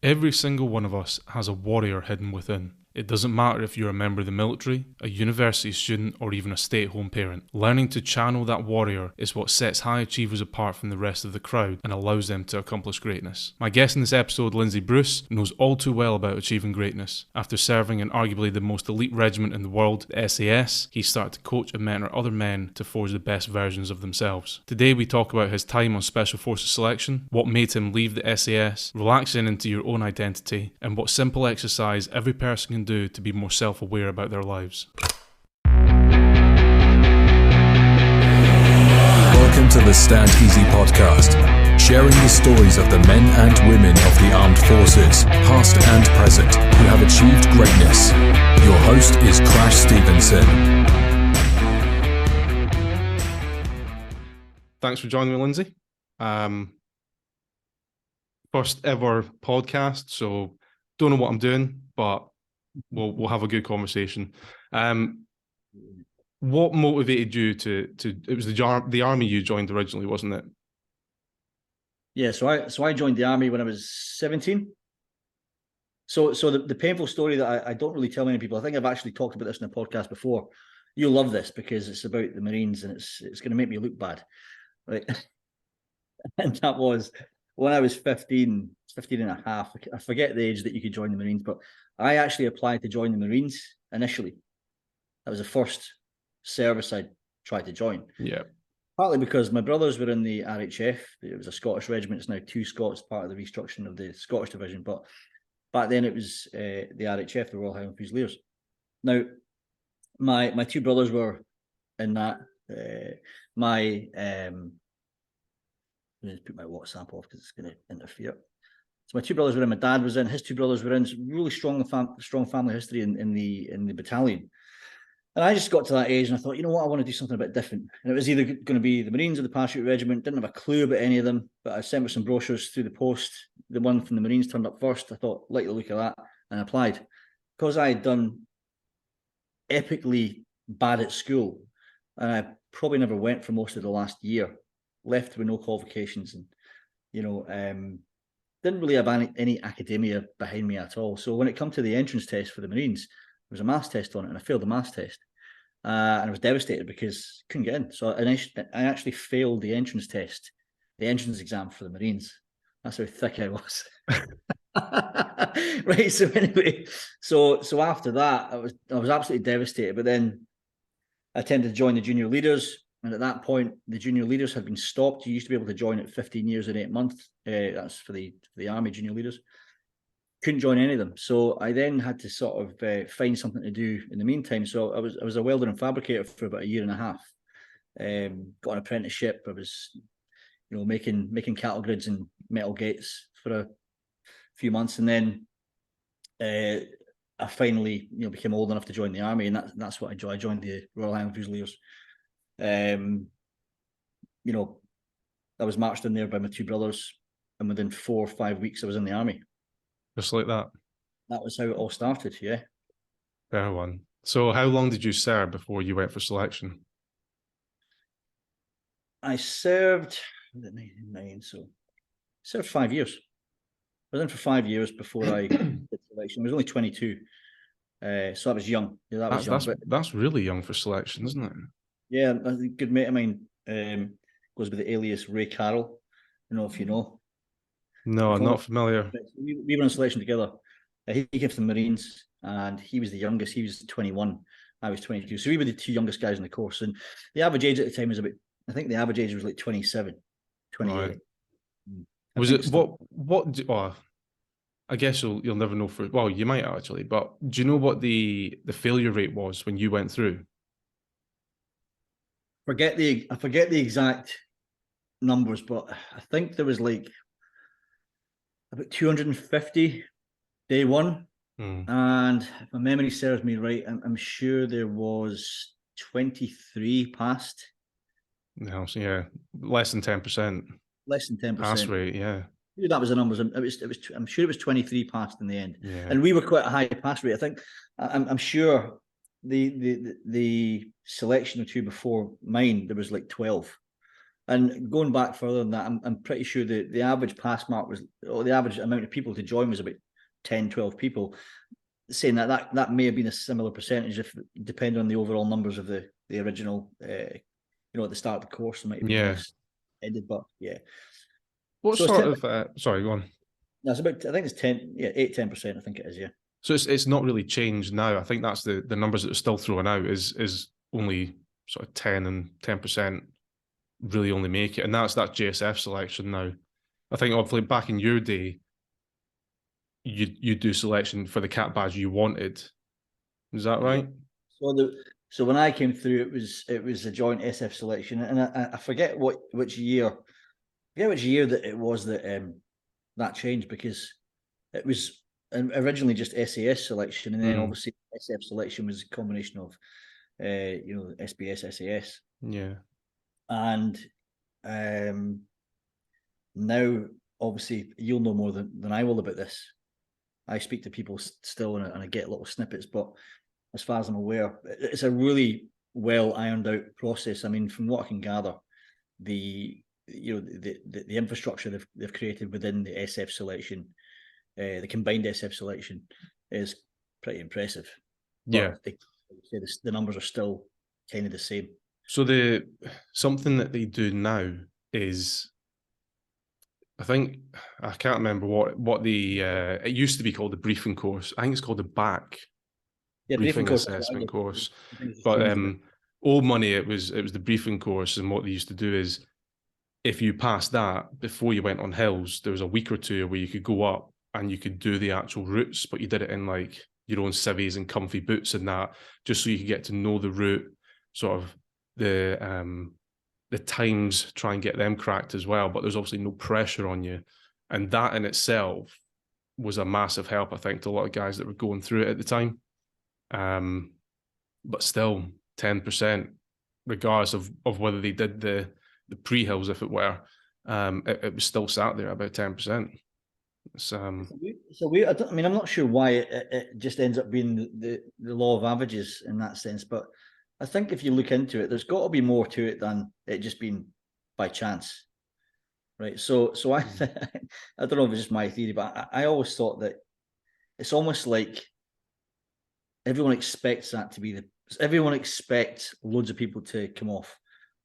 Every single one of us has a warrior hidden within. It doesn't matter if you're a member of the military, a university student, or even a stay-at-home parent. Learning to channel that warrior is what sets high achievers apart from the rest of the crowd and allows them to accomplish greatness. My guest in this episode, Lindsay Bruce, knows all too well about achieving greatness. After serving in arguably the most elite regiment in the world, the SAS, he started to coach and mentor other men to forge the best versions of themselves. Today we talk about his time on Special Forces selection, what made him leave the SAS, relaxing into your own identity, and what simple exercise every person can do to be more self-aware about their lives. Welcome to the Stand Easy podcast, sharing the stories of the men and women of the armed forces, past and present, who have achieved greatness. Your host is Crash Stevenson. Thanks for joining me, Lindsay. First ever podcast, so don't know what I'm doing, but we'll have a good conversation. What motivated you to it was the army you joined originally, wasn't it? Yeah, so I joined the army when I was 17. So the painful story that I don't really tell many people, I think I've actually talked about this in a podcast before. You'll love this because it's about the Marines and it's going to make me look bad, right? And that was when I was 15 and a half. I forget the age that you could join the Marines, but I actually applied to join the Marines initially. That was the first service I tried to join. Yeah. Partly because my brothers were in the RHF. It was a Scottish regiment. It's now two Scots, part of the restructuring of the Scottish division. But back then it was the RHF, the Royal Highland Fusiliers. Now, my two brothers were in that. Let me put my WhatsApp off because it's going to interfere. So my two brothers were in. My dad was in. His two brothers were in. It's really strong family history in the battalion. And I just got to that age and I thought, you know what, I want to do something a bit different. And it was either going to be the Marines or the Parachute Regiment. Didn't have a clue about any of them, but I sent me some brochures through the post. The one from the Marines turned up first. I thought, like the look of that, and applied. Because I had done epically bad at school, and I probably never went for most of the last year, left with no qualifications, and didn't really have any academia behind me at all. So when it come to the entrance test for the Marines, there was a maths test on it, and I failed the maths test. And I was devastated because I couldn't get in. So I actually failed the entrance test, the entrance exam for the Marines. That's how thick I was. Right. So anyway, so after that, I was absolutely devastated. But then I attempted to join the junior leaders. And at that point, the junior leaders had been stopped. You used to be able to join at 15 years and 8 months. That's for the Army junior leaders. Couldn't join any of them. So I then had to sort of find something to do in the meantime. So I was a welder and fabricator for about a year and a half. Got an apprenticeship. I was, making cattle grids and metal gates for a few months. And then I finally, became old enough to join the army. And that's what I joined. I joined the Royal Highland Fusiliers. I was marched in there by my two brothers. And within 4 or 5 weeks, I was in the army. Just like that. That was how it all started, yeah. Fair one. So how long did you serve before you went for selection? I served, served 5 years. I was in for 5 years before I did selection. I was only 22. So I was young. Yeah, that was young. That's really young for selection, isn't it? Yeah, a good mate of mine goes by the alias Ray Carroll. I don't know if you know. No, I'm not familiar. We were on selection together. He came from the Marines and he was the youngest. He was 21. I was 22. So we were the two youngest guys in the course. And the average age at the time was I think the average age was like 27, 28. Right. Was it, I guess you'll never know well, you might actually, but do you know what the failure rate was when you went through? I forget the exact numbers, but I think there was like about 250 day one. And if my memory serves me right, I'm sure there was 23 passed. No, so yeah, less than 10%. Less than 10% pass rate, yeah. That was the numbers. I'm sure it was 23 passed in the end. Yeah. And we were quite a high pass rate. I think I'm sure the selection or two before mine, there was like 12. And going back further than that, I'm pretty sure the average pass mark was, or the average amount of people to join was about 10, 12 people. Saying that may have been a similar percentage, if depending on the overall numbers of the original, at the start of the course, it might have been less ended, but yeah. What so sort of? Sorry, go on. That's about. I think it's 8-10%. I think it is. Yeah. So it's not really changed now. I think that's the numbers that are still throwing out is only sort of 10 and 10% really only make it, and that's that JSF selection now. I think obviously back in your day, you do selection for the cat badge you wanted. Is that right? So when I came through, it was a joint SF selection, and I forget which year that it was that that changed, because it was originally just SAS selection, and then obviously SF selection was a combination of SBS, SAS. Yeah. And now obviously you'll know more than I will about this. I speak to people still, and I get little snippets, but as far as I'm aware, it's a really well ironed out process. I mean, from what I can gather, the infrastructure they've created within the SF selection, the combined SF selection, is pretty impressive. Yeah, the numbers are still kind of the same. So something that they do now is, I think, I can't remember what the it used to be called the briefing course. I think it's called the BAC, briefing assessment course. But old money, it was the briefing course, and what they used to do is, if you passed that before you went on hills, there was a week or two where you could go up and you could do the actual routes, but you did it in like your own civvies and comfy boots and that, just so you could get to know the route, sort of the times, try and get them cracked as well. But there's obviously no pressure on you, and that in itself was a massive help, I think, to a lot of guys that were going through it at the time. But still, 10%, regardless of whether they did the pre-hills, if it were, it was still sat there about 10%. So I mean, I'm not sure why it just ends up being the law of averages in that sense, but I think if you look into it, there's got to be more to it than it just being by chance, right? So I don't know if it's just my theory, but I always thought that it's almost like everyone expects everyone expects loads of people to come off,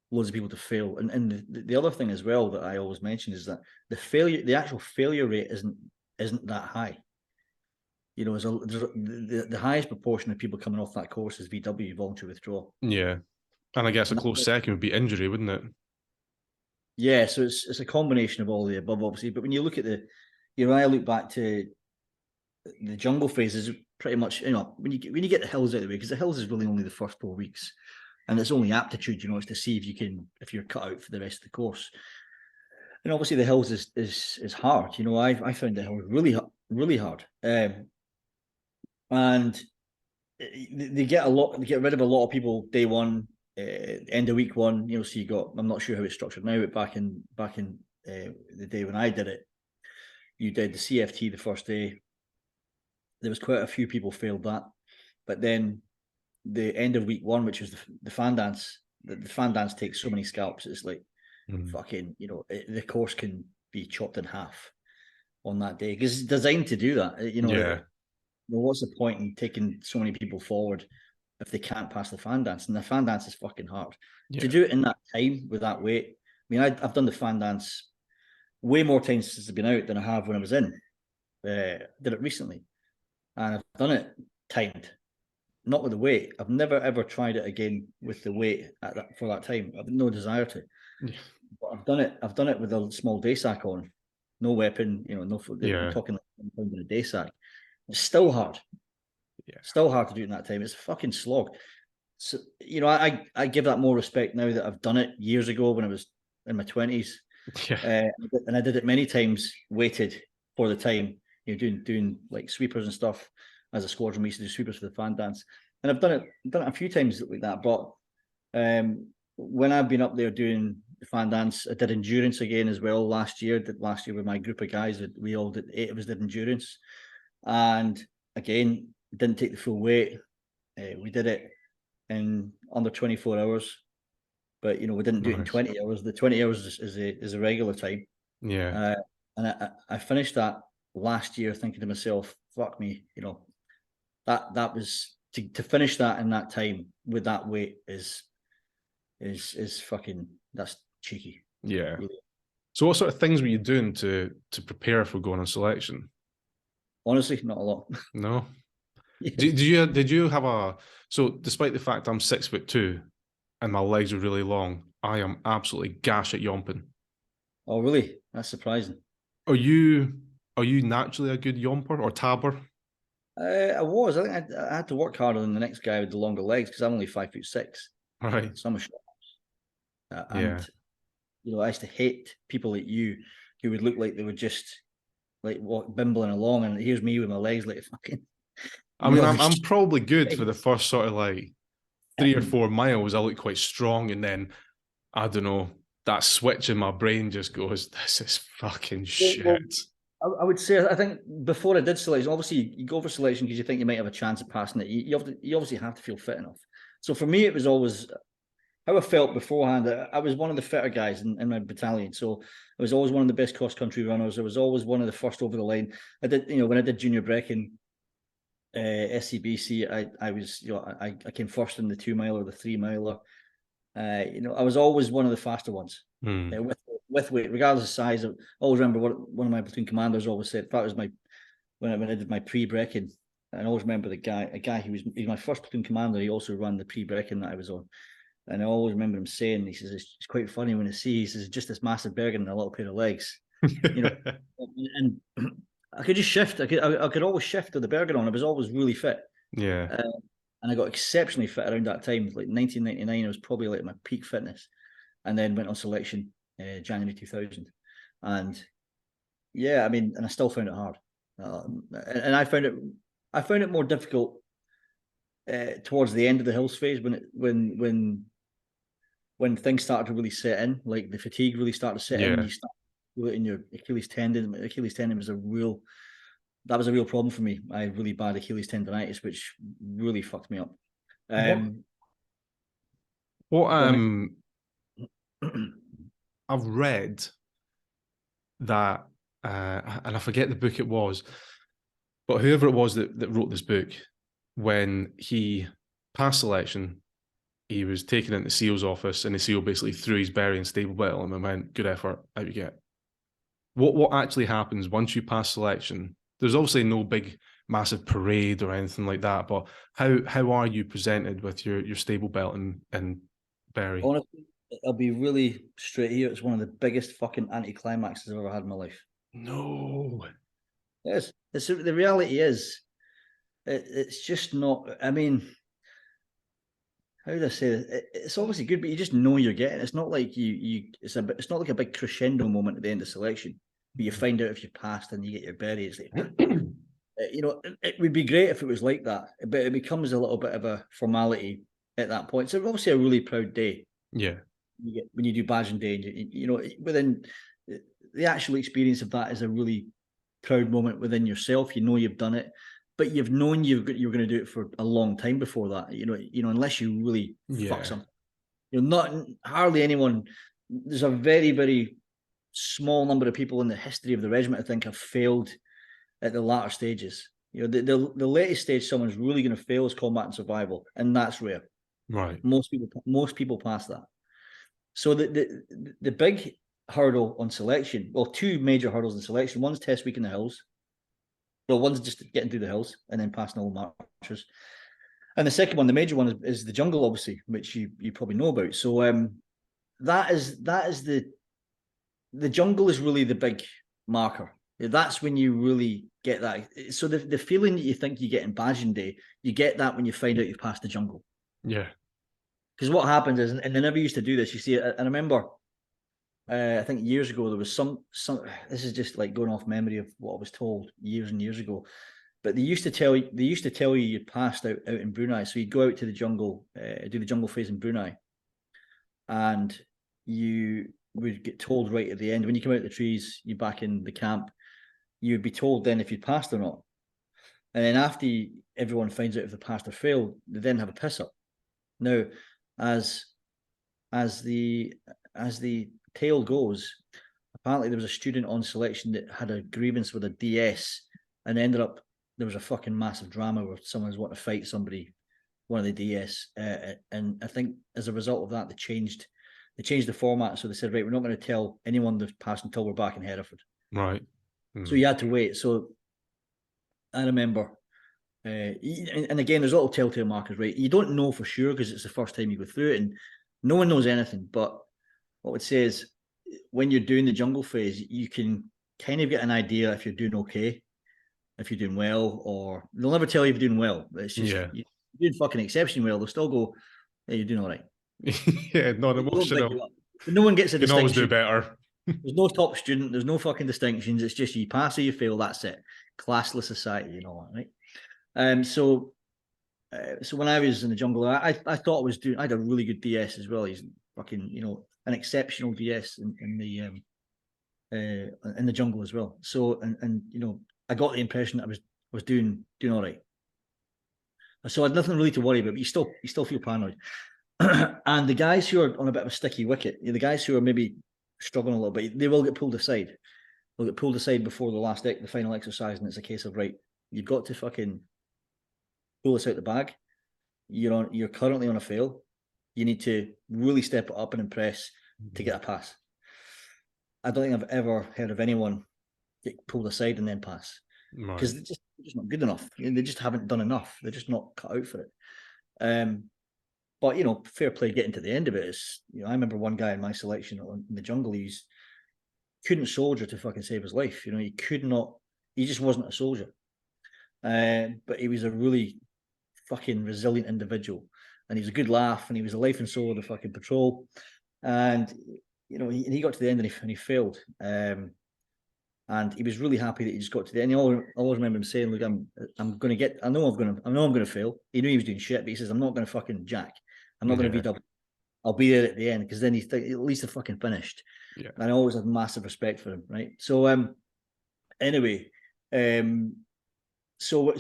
loads of people to fail, and the other thing as well that I always mention is that the actual failure rate isn't that high. You know, the highest proportion of people coming off that course is VW, voluntary withdrawal. Yeah, and I guess a close second would be injury, wouldn't it? Yeah, so it's a combination of all the above, obviously. But when you look at I look back to the jungle phases, pretty much, when you get the hills out of the way, because the hills is really only the first 4 weeks, and it's only aptitude, it's to see if you're cut out for the rest of the course. And obviously the hills is hard. I found the hills really hard. And they get rid of a lot of people day one, end of week one. So you got, I'm not sure how it's structured now, but back in the day when I did it, you did the CFT the first day. There was quite a few people failed that, but then the end of week one, which was the fan dance, the fan dance takes so many scalps. It's like fucking, the course can be chopped in half on that day because it's designed to do that. Yeah. What's the point in taking so many people forward if they can't pass the fan dance? And the fan dance is fucking hard. Yeah. To do it in that time with that weight. I mean, I've done the fan dance way more times since it's been out than I have when I was in. Did it recently, and I've done it timed, not with the weight. I've never ever tried it again with the weight for that time. I've no desire to. Yeah. But I've done it with a small day sack on, no weapon. No. Yeah. I'm talking like in a day sack. It's still hard. Yeah. Still hard to do it in that time. It's a fucking slog. So, I give that more respect now that I've done it years ago when I was in my 20s. Yeah. And I did it many times, waited for the time, doing like sweepers and stuff. As a squadron, we used to do sweepers for the fan dance. And I've done it a few times like that. But when I've been up there doing the fan dance, I did endurance again as well last year. Last year with my group of guys, we all did, 8 of us did endurance. And again, didn't take the full weight. We did it in under 24 hours. but we didn't do it in Nice. 20 hours. The 20 hours is a regular time. Yeah. And I finished that last year thinking to myself, fuck me, that was to finish that in that time with that weight is fucking, that's cheeky. Yeah. Really. So what sort of things were you doing to prepare for going on selection? Honestly, not a lot. No. Yeah. Did you have so despite the fact I'm 6'2" and my legs are really long, I am absolutely gash at yomping. Oh, really? That's surprising. Are you naturally a good yomper or tabber? I was. I think I had to work harder than the next guy with the longer legs because I'm only 5'6". Right. So I'm a short. Yeah. And I used to hate people like you who would look like they were just like bimbling along, and here's me with my legs like fucking. I mean, I'm probably good for the first sort of like 3 or 4 miles. I look quite strong, and then I don't know, that switch in my brain just goes, "This is fucking shit." Well, I would say, I think before I did selection, obviously you go for selection because you think you might have a chance of passing it. You obviously have to feel fit enough. So for me, it was always how I felt beforehand. I was one of the fitter guys in my battalion, so I was always one of the best cross country runners. I was always one of the first over the line. I did, when I did junior brecking, SCBC, I was, I came first in the 2 mile or the 3 miler. I was always one of the faster ones with weight, regardless of size. I always remember what one of my platoon commanders always said. That was when I did my pre-brecking. I always remember a guy who was my first platoon commander. He also ran the pre-brecking that I was on. And I always remember him saying, he says, it's quite funny when I see, he says, just this massive Bergen and a little pair of legs. And I could just shift. I could always shift with the Bergen on. I was always really fit. Yeah. And I got exceptionally fit around that time. Like 1999, I was probably like my peak fitness. And then went on selection January 2000. And yeah, I mean, and I still found it hard. And I found it more difficult towards the end of the hills phase when things started to really set in, like the fatigue really started to set in. You start in your Achilles tendon. My Achilles tendon was a real problem for me. I had really bad Achilles tendonitis, which really fucked me up. I've read that, and I forget the book it was, but whoever it was that wrote this book, when he passed selection, he was taken into SEAL's office, and the SEAL basically threw his berry and stable belt at him and went, "Good effort, out you get." What actually happens once you pass selection? There's obviously no big, massive parade or anything like that, but how are you presented with your stable belt and berry? Honestly, I'll be really straight here. It's one of the biggest fucking anticlimaxes I've ever had in my life. No. Yes, the reality is, it's just not. I mean, how do I say it? It's obviously good, but you just know you're getting. It's not like it's not like a big crescendo moment at the end of selection, but you find out if you passed and you get your berry. It's like, it would be great if it was like that, but it becomes a little bit of a formality at that point. So obviously a really proud day. Yeah. When you do badging day, and within the actual experience of that is a really proud moment within yourself. You know you've done it, but you've known you're going to do it for a long time before that. Unless you really fuck something. Not hardly anyone. There's a very, very small number of people in the history of the regiment I think have failed at the latter stages. The latest stage someone's really going to fail is combat and survival, and that's rare. Right. Most people pass that. So the big hurdle on selection, well, 2 major hurdles in selection. One's test week in the hills. Well, one's just getting through the hills and then passing all the marchers. And the second one, the major one, is the jungle, obviously, which you probably know about. So that is the jungle is really the big marker. That's when you really get that. So the feeling that you think you get in badging day, you get that when you find out you've passed the jungle. Yeah. Because what happens is, and they never used to do this. You see, and I remember, I think years ago there was some. This is just like going off memory of what I was told years and years ago. But they used to tell you you'd passed out in Brunei. So you'd go out to the jungle, do the jungle phase in Brunei, and you would get told right at the end when you come out of the trees, you're back in the camp. You'd be told then if you'd passed or not. And then after everyone finds out if they passed or failed, they then have a piss up. Now, as as the tale goes, apparently there was a student on selection that had a grievance with a DS, and ended up there was a fucking massive drama where someone was wanting to fight somebody, one of the DS, and I think as a result of that they changed the format. So they said, right, we're not going to tell anyone they've passed until we're back in Hereford. Right. So you had to wait. So I remember, and again, there's little telltale markers, right? You don't know for sure because it's the first time you go through it, and no one knows anything. But what I would say is, when you're doing the jungle phase, you can kind of get an idea if you're doing okay, if you're doing well, or they'll never tell you if you're doing well. It's just you're doing fucking exceptionally well. They'll still go, hey, you're doing all right. Yeah, not emotional. But no one gets a You can always do distinction. better. There's no top student. There's no fucking distinctions. It's just you pass or you fail. That's it. Classless society, you know, right? So when I was in the jungle, I thought I was doing. I had a really good DS as well. He's fucking, you know, an exceptional DS in the jungle as well. So and you know, I got the impression that I was doing all right. So I had nothing really to worry about. But you still feel paranoid. And the guys who are on a bit of a sticky wicket, the guys who are maybe struggling a little bit, they will get pulled aside. They'll get pulled aside before the final exercise, and it's a case of, right, you've got to fucking pull this out the bag. You're currently on a fail. You need to really step it up and impress to get a pass. I don't think I've ever heard of anyone get pulled aside and then pass, because they're just not good enough. They just haven't done enough. They're just not cut out for it. But, you know, fair play getting to the end of it is, you know, I remember one guy in my selection in the jungle, he's couldn't soldier to fucking save his life. You know, he just wasn't a soldier. But he was a really fucking resilient individual, and he was a good laugh, and he was the life and soul of the fucking patrol. And, you know, he got to the end and he failed. And he was really happy that he just got to the end. I always remember him saying, look, I'm going to get, I know I'm going to fail. He knew he was doing shit, but he says, I'm not going to fucking jack. I'm not going to VW. I'll be there at the end, because then at least they're fucking finished. Yeah. And I always have massive respect for him, right? So anyway, so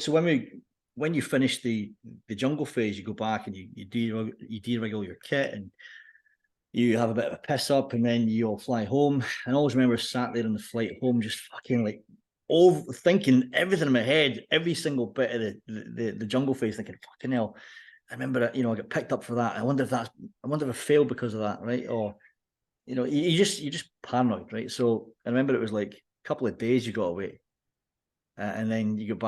when you finish the jungle phase, you go back and you de-regular your kit, and you have a bit of a piss up, and then you all fly home. And I always remember sat there on the flight home, just fucking like overthinking everything in my head, every single bit of the jungle phase, thinking, fucking hell. I remember that, you know, I got picked up for that. I wonder if I failed because of that, right? Or, you know, you're just paranoid, right? So I remember it was like a couple of days you got away, and then you get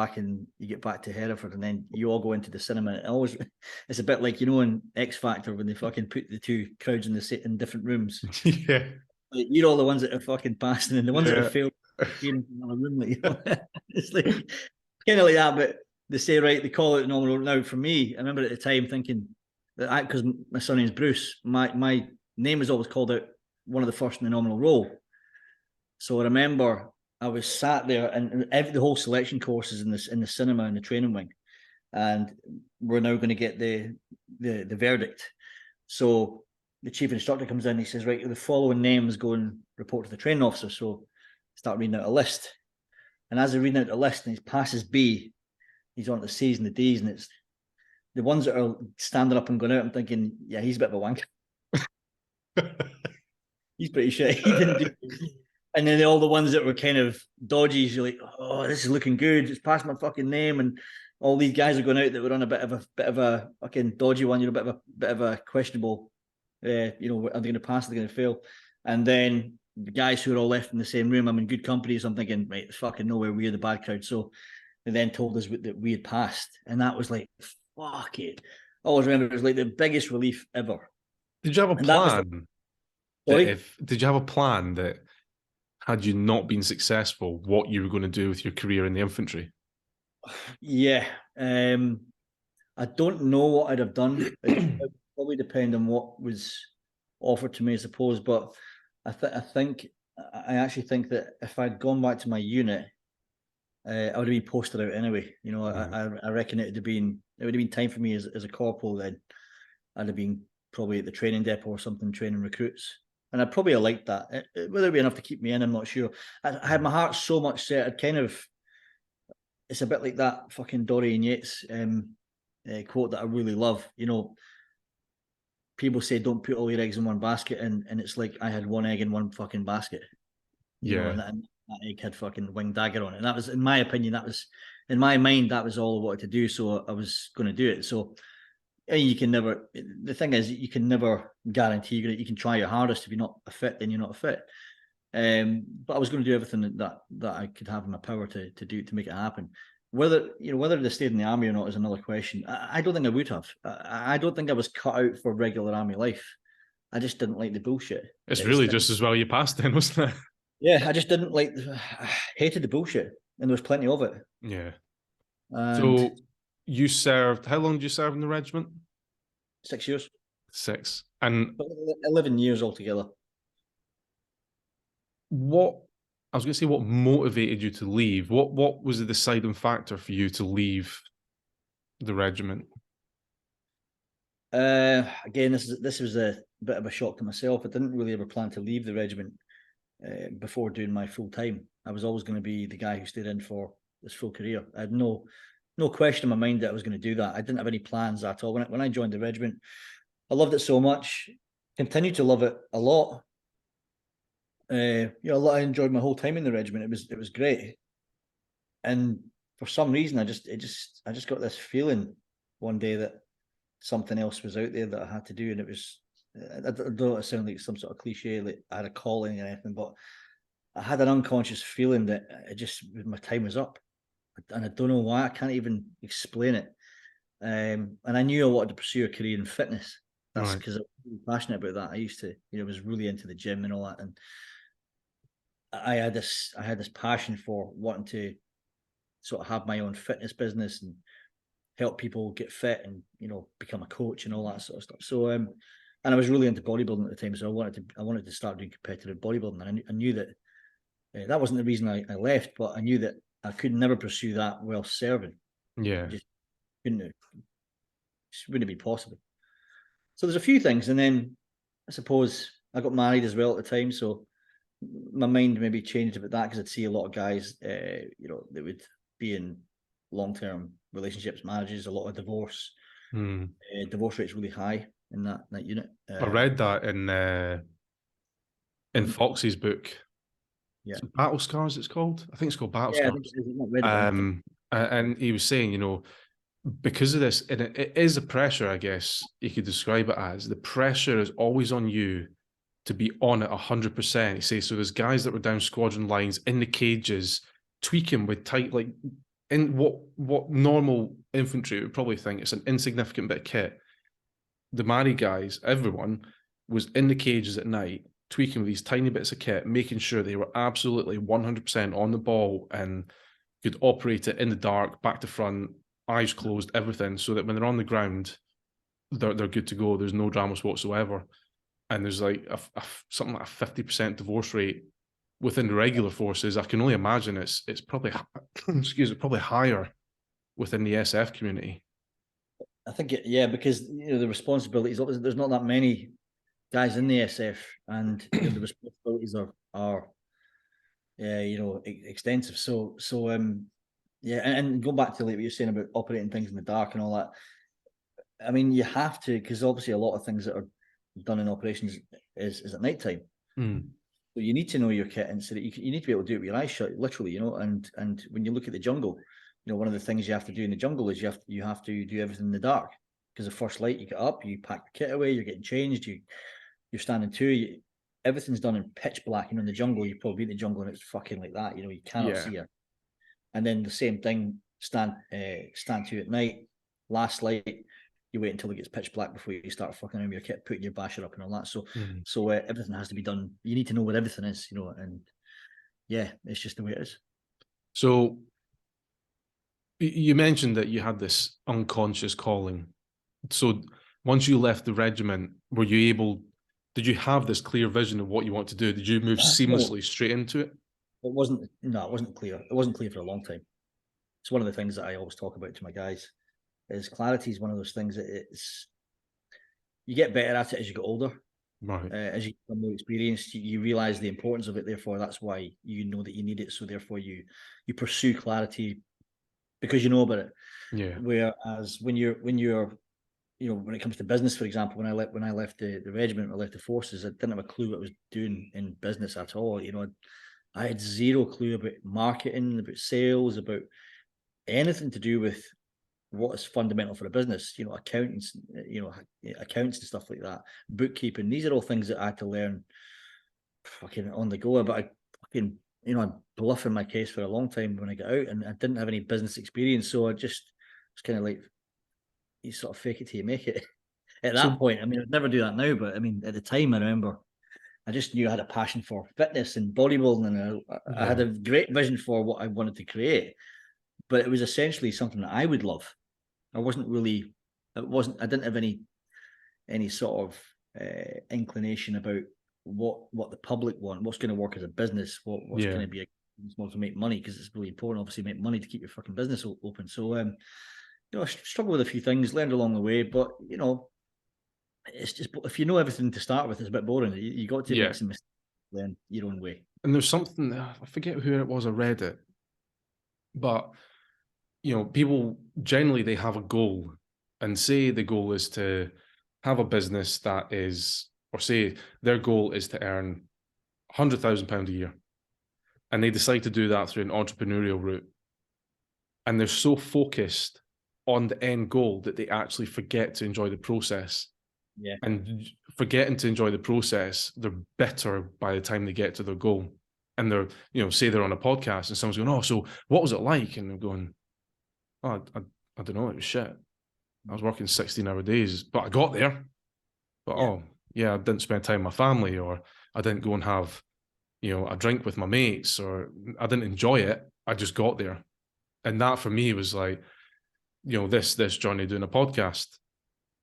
back to Hereford, and then you all go into the cinema. And it's a bit like, you know, in X Factor when they fucking put the two crowds in different rooms. Yeah, like, you're all the ones that are fucking passed, and then the ones that have failed in another room. Like, you know? It's like kind of like that, but. They say, right, they call it normal. Now, for me, I remember at the time thinking that because my surname's Bruce, my name was always called out one of the first in the nominal roll. So I remember I was sat there, and the whole selection course is in the cinema in the training wing, and we're now going to get the verdict. So the chief instructor comes in, and he says, right, the following names go and report to the training officer. So start reading out a list, and as they're reading out the list, and he passes B. He's on the C's and the D's, and it's the ones that are standing up and going out. I'm thinking, yeah, he's a bit of a wanker. He's pretty shit. He didn't do it. And then all the ones that were kind of dodgy, you're like, oh, this is looking good. It's past my fucking name, and all these guys are going out that were on a bit of a fucking dodgy one. You know, a bit of a questionable. You know, are they going to pass? Are they going to fail? And then the guys who are all left in the same room, I'm in good company, so I'm thinking, right, fucking nowhere, we're the bad crowd. So. They then told us that we had passed, and that was like, fuck it. I always remember it was like the biggest relief ever. Did you have a plan? Did you have a plan that had you not been successful, what you were going to do with your career in the infantry? Yeah. I don't know what I'd have done. It would probably depend on what was offered to me, I suppose. But I actually think that if I'd gone back to my unit, I would have been posted out anyway. You know, I reckon it would have been time for me as a corporal. Then I'd have been probably at the training depot or something, training recruits, and I'd probably have liked that. Whether it'd be enough to keep me in, I'm not sure. I had my heart so much set. It's a bit like that fucking Dorian Yates quote that I really love. You know, people say don't put all your eggs in one basket, and it's like I had one egg in one fucking basket, you know, and that egg had fucking winged dagger on it. And that was, in my opinion, that was, in my mind, that was all I wanted to do. So I was going to do it. So you can never, the thing is, you can never guarantee you can try your hardest. If you're not a fit, then you're not a fit. But I was going to do everything that I could have in my power to do, to make it happen. Whether they stayed in the army or not is another question. I don't think I would have. I don't think I was cut out for regular army life. I just didn't like the bullshit. It's really just as well you passed then, wasn't it? Yeah, I just didn't like. I hated the bullshit, and there was plenty of it. Yeah. And so you served. How long did you serve in the regiment? 6 years. 6. And 11 years altogether. What I was going to say, what motivated you to leave? What was the deciding factor for you to leave the regiment? Again, this was a bit of a shock to myself. I didn't really ever plan to leave the regiment before doing my full time. I was always going to be the guy who stayed in for this full career. I had no question in my mind that I was going to do that. I didn't have any plans at all. When I joined the regiment, I loved it so much. Continued to love it a lot. I enjoyed my whole time in the regiment. It was great. And for some reason, I just got this feeling one day that something else was out there that I had to do, and it was, I don't know, it sounded like some sort of cliche, like I had a calling or anything, but I had an unconscious feeling that my time was up, and I don't know why. I can't even explain it. And I knew I wanted to pursue a career in fitness. That's because I was really passionate about that. I used to, was really into the gym and all that, and I had this passion for wanting to sort of have my own fitness business and help people get fit and, become a coach and all that sort of stuff. So, and I was really into bodybuilding at the time. So I wanted to start doing competitive bodybuilding. And I knew that that wasn't the reason I left, but I knew that I could never pursue that while serving. Yeah. Just wouldn't be possible. So there's a few things. And then I suppose I got married as well at the time. So my mind maybe changed about that, because I'd see a lot of guys, that would be in long-term relationships, marriages, a lot of divorce. Divorce rate's really high in that unit. I read that in Foxy's book. Yeah, Battle Scars, it's called. I think it's called Battle Scars. And he was saying, because of this, and it is a pressure, I guess you could describe it as. The pressure is always on you to be on it 100%. He says, so there's guys that were down squadron lines in the cages, tweaking with tight, like, in what normal infantry would probably think it's an insignificant bit of kit. The married guys, everyone, was in the cages at night, tweaking with these tiny bits of kit, making sure they were absolutely 100% on the ball and could operate it in the dark, back to front, eyes closed, everything, so that when they're on the ground, they're good to go. There's no dramas whatsoever. And there's like something like a 50% divorce rate within the regular forces. I can only imagine it's probably probably higher within the SF community. I think because the responsibilities, there's not that many guys in the SF, and the responsibilities are extensive. So and going back to like what you're saying about operating things in the dark and all that. I mean, you have to, because obviously a lot of things that are done in operations is at night time. So you need to know your kit, and so that you need to be able to do it with your eyes shut, literally, and when you look at the jungle, one of the things you have to do in the jungle is you have to do everything in the dark, because the first light, you get up, you pack the kit away, you're getting changed, you're standing to, everything's done in pitch black. In the jungle, you probably be in the jungle and it's fucking like that, you cannot see it. And then the same thing, stand to at night, last light, you wait until it gets pitch black before you start fucking around with your kit, putting your basher up and all that. So everything has to be done. You need to know what everything is, and it's just the way it is. So you mentioned that you had this unconscious calling. So once you left the regiment, did you have this clear vision of what you want to do? Did you move seamlessly straight into it? It wasn't clear. It wasn't clear for a long time. It's one of the things that I always talk about to my guys. Is clarity is one of those things that you get better at it as you get older. Right. As you become more experienced, you realize the importance of it. Therefore, that's why you know that you need it. So therefore, you pursue clarity because you know about it. Yeah. Whereas when you're when it comes to business, for example, when I left the regiment, I left the forces, I didn't have a clue what I was doing in business at all. I had zero clue about marketing, about sales, about anything to do with what is fundamental for a business. Accountants, accounts and stuff like that, bookkeeping. These are all things that I had to learn fucking on the go. But I fucking, I bluffed in my case for a long time when I got out, and I didn't have any business experience, so I just was kind of like, you sort of fake it till you make it. At that point, I mean, I'd never do that now, but I mean, at the time, I remember I just knew I had a passion for fitness and bodybuilding, and I had a great vision for what I wanted to create. But it was essentially something that I would love. I didn't have any sort of inclination about what the public want, what's going to work as a business, what's going to be a model to make money, because it's really important, obviously, make money to keep your fucking business open. So, I struggled with a few things, learned along the way, but it's just, if you know everything to start with, it's a bit boring. You got to make some mistakes, learn your own way. And there's something, I forget who it was, I read it, but people generally, they have a goal, and say the goal is to have a business that is, or say their goal is to earn £100,000 a year, and they decide to do that through an entrepreneurial route, and they're so focused on the end goal that they actually forget to enjoy the process. Yeah. And forgetting to enjoy the process, they're bitter by the time they get to their goal. And they're, say they're on a podcast and someone's going, "Oh, so what was it like?" And they're going, "Oh, I don't know, it was shit. I was working 16-hour days, but I got there. But I didn't spend time with my family, or I didn't go and have, a drink with my mates, or I didn't enjoy it. I just got there." And that for me was like, this journey doing a podcast.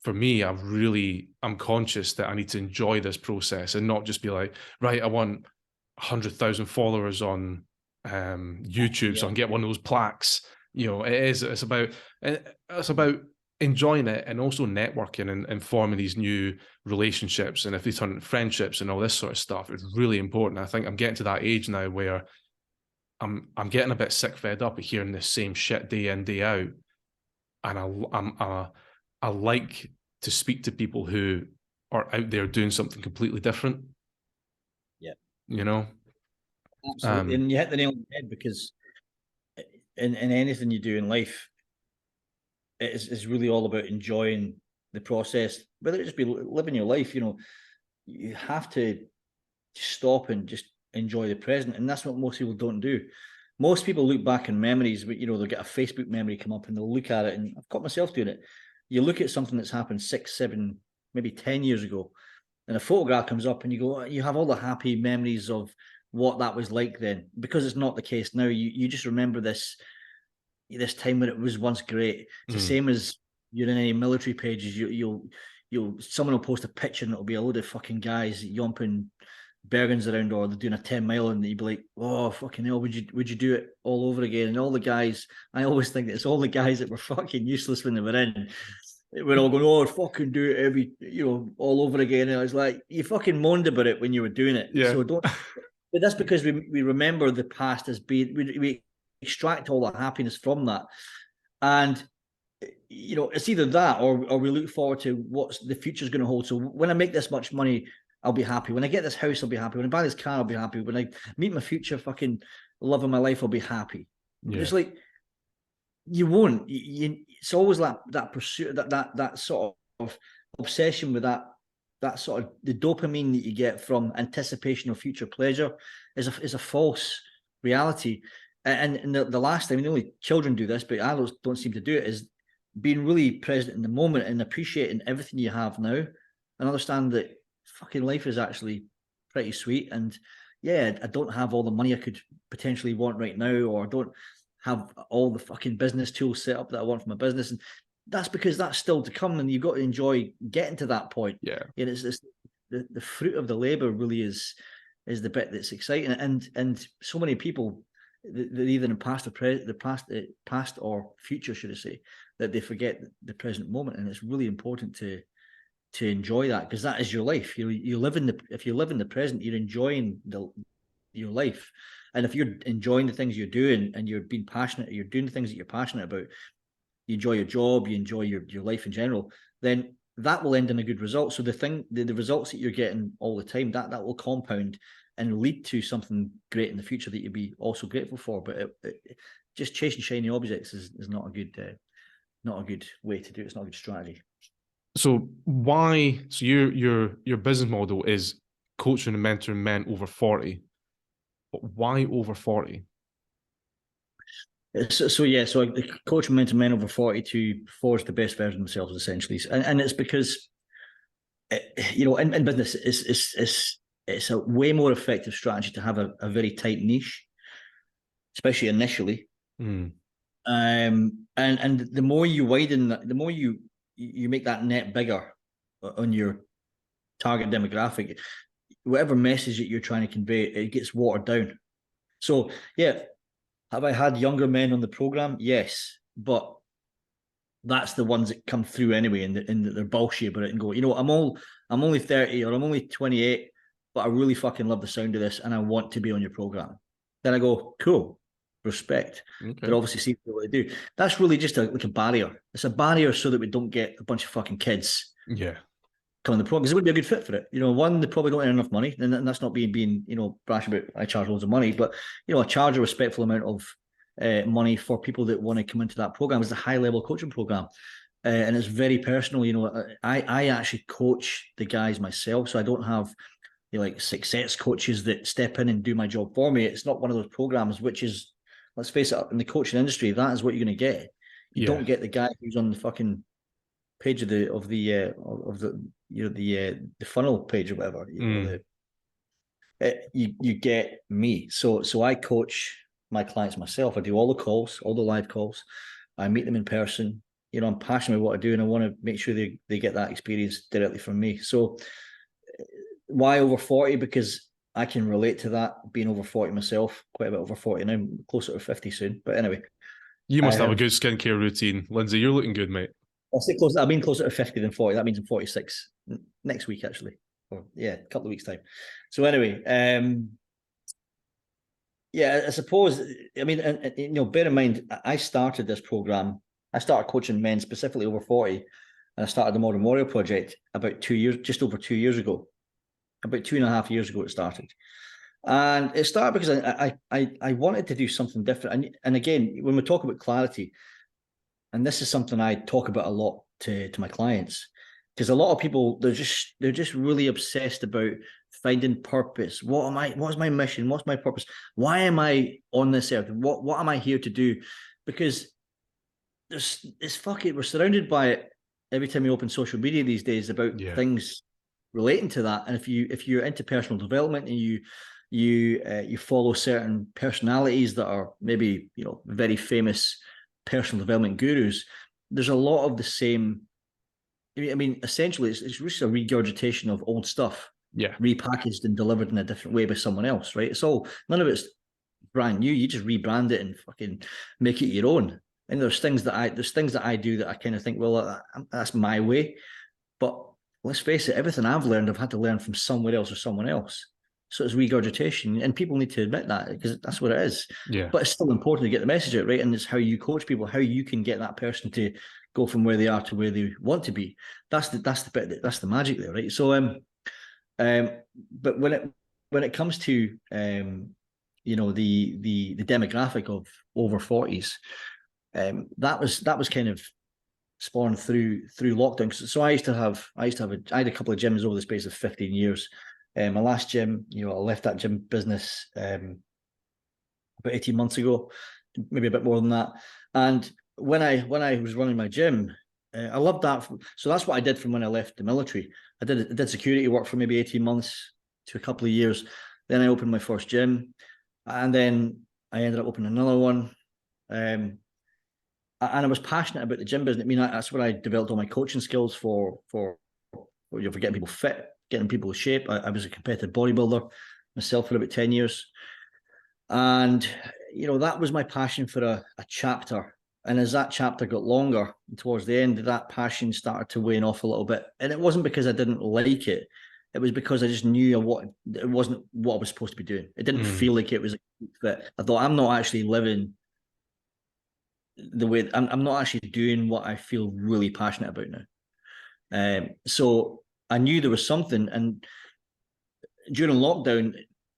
For me, I'm conscious that I need to enjoy this process and not just be like, right, I want 100,000 followers on YouTube, so I can get one of those plaques. It's about enjoying it, and also networking and forming these new relationships. And if they turn into friendships and all this sort of stuff, it's really important. I think I'm getting to that age now where I'm getting a bit sick, fed up of hearing the same shit day in, day out. And I like to speak to people who are out there doing something completely different. Yeah. Absolutely. And you hit the nail on the head, because in anything you do in life, it's really all about enjoying the process, whether it just be living your life. You have to stop and just enjoy the present. And that's what most people don't do. Most people look back in memories, but they'll get a Facebook memory come up and they'll look at it. And I've caught myself doing it. You look at something that's happened 6, 7, maybe 10 years ago, and a photograph comes up, and you have all the happy memories of what that was like then. Because it's not the case now. You just remember this time when it was once great. It's the same as you're in any military pages. Someone will post a picture and it'll be a load of fucking guys yomping Bergens around, or they're doing a 10-mile, and you'd be like, "Oh fucking hell, would you do it all over again?" And all the guys, I always think that it's all the guys that were fucking useless when they were in. We're all going, "Oh, fucking do it all over again." And I was like, you fucking moaned about it when you were doing it. Yeah. So don't. But that's because we remember the past as being, we extract all the happiness from that, and it's either that or we look forward to what the future is going to hold. So when I make this much money, I'll be happy. When I get this house, I'll be happy. When I buy this car, I'll be happy. When I meet my future fucking love of my life, I'll be happy. Yeah. It's like, you won't. It's always like that pursuit, that sort of obsession with that sort of the dopamine that you get from anticipation of future pleasure is a false reality. And the last time, only children do this, but adults don't seem to do it, is being really present in the moment and appreciating everything you have now, and understand that fucking life is actually pretty sweet. And yeah, I don't have all the money I could potentially want right now, or I don't have all the fucking business tools set up that I want for my business. And that's because that's still to come, and you've got to enjoy getting to that point. Yeah. And it's the fruit of the labor really is the bit that's exciting. And so many people, they're either in the past or future, should I say, that they forget the present moment. And it's really important to enjoy that, because that is your life. If you live in the present, you're enjoying your life. And if you're enjoying the things you're doing, and you're being passionate, you're doing the things that you're passionate about, you enjoy your job, you enjoy your life in general, then that will end in a good result. So the results that you're getting all the time, that will compound and lead to something great in the future that you'll be also grateful for. But just chasing shiny objects is not a good way to do it. It's not a good strategy. So your business model is coaching and mentoring men over 40. But why over 40? So I coach and mentor men over 40 to forge the best version of themselves, essentially. And it's because, in business, it's a way more effective strategy to have a very tight niche, especially initially. Mm. And the more you widen that, the more you make that net bigger on your target demographic, whatever message that you're trying to convey, it gets watered down. So yeah, have I had younger men on the program? Yes, but that's the ones that come through anyway, and they're bullshit about it and go, I'm only 30 or I'm only 28, but I really fucking love the sound of this and I want to be on your program. Then I go, cool, respect. Okay. But obviously see what they do. That's really just like a barrier. It's a barrier so that we don't get a bunch of fucking kids. Yeah. Come on the program because it wouldn't be a good fit for it. One, they probably don't earn enough money, and that's not being brash about I charge loads of money, but I charge a respectful amount of money for people that want to come into that program. It's a high level coaching program, and it's very personal. I actually coach the guys myself, so I don't have like success coaches that step in and do my job for me. It's not one of those programs which is, let's face it, in the coaching industry, that is what you're going to get. You don't get the guy who's on the fucking page of the funnel page or whatever. You get me. So I coach my clients myself. I do all the calls, all the live calls. I meet them in person. I'm passionate about what I do, and I want to make sure they get that experience directly from me. So why over 40? Because I can relate to that, being over 40 myself, quite a bit over 40 now, I'm closer to 50 soon. But anyway. You must have a good skincare routine. Lindsay, you're looking good, mate. I'll say close. I've been closer to 50 than 40. That means I'm 46 next week, actually. Or a couple of weeks' time. So anyway, I suppose, bear in mind, I started this program. I started coaching men specifically over 40, and I started the Modern Warrior Project just over 2 years ago. About 2.5 years ago, it started. And it started because I wanted to do something different. And again, when we talk about clarity, and this is something I talk about a lot to my clients, because a lot of people, they're just really obsessed about finding purpose. What's my mission? What's my purpose? Why am I on this earth? What am I here to do? Because we're surrounded by it every time you open social media these days about things relating to that. And if you're into personal development and you follow certain personalities that are maybe very famous personal development gurus, there's a lot of the same. I mean, essentially, it's just a regurgitation of old stuff, repackaged and delivered in a different way by someone else, right? It's all, none of it's brand new. You just rebrand it and fucking make it your own. And there's things that I do that I kind of think, well, that's my way. But let's face it, everything I've learned, I've had to learn from somewhere else or someone else. So it's regurgitation, and people need to admit that because that's what it is. Yeah. But it's still important to get the message out, right? And it's how you coach people, how you can get that person to go from where they are to where they want to be. That's the bit, that's the magic there, right? So, but when it comes to the demographic of over 40s, that was kind of spawned through lockdown. So I had a couple of gyms over the space of 15 years. My last gym, I left that gym business about 18 months ago, maybe a bit more than that. And when I was running my gym, I loved that. So that's what I did from when I left the military. I did security work for maybe 18 months to a couple of years. Then I opened my first gym, and then I ended up opening another one. And I was passionate about the gym business. I mean, that's where I developed all my coaching skills for getting people fit, getting people in shape. I was a competitive bodybuilder myself for about 10 years. And, that was my passion for a chapter. And as that chapter got longer, towards the end, that passion started to wane off a little bit. And it wasn't because I didn't like it. It was because I just knew it wasn't what I was supposed to be doing. It didn't feel like it was a good fit. I thought, I'm not actually living the way I'm not actually doing what I feel really passionate about now. So I knew there was something, and during lockdown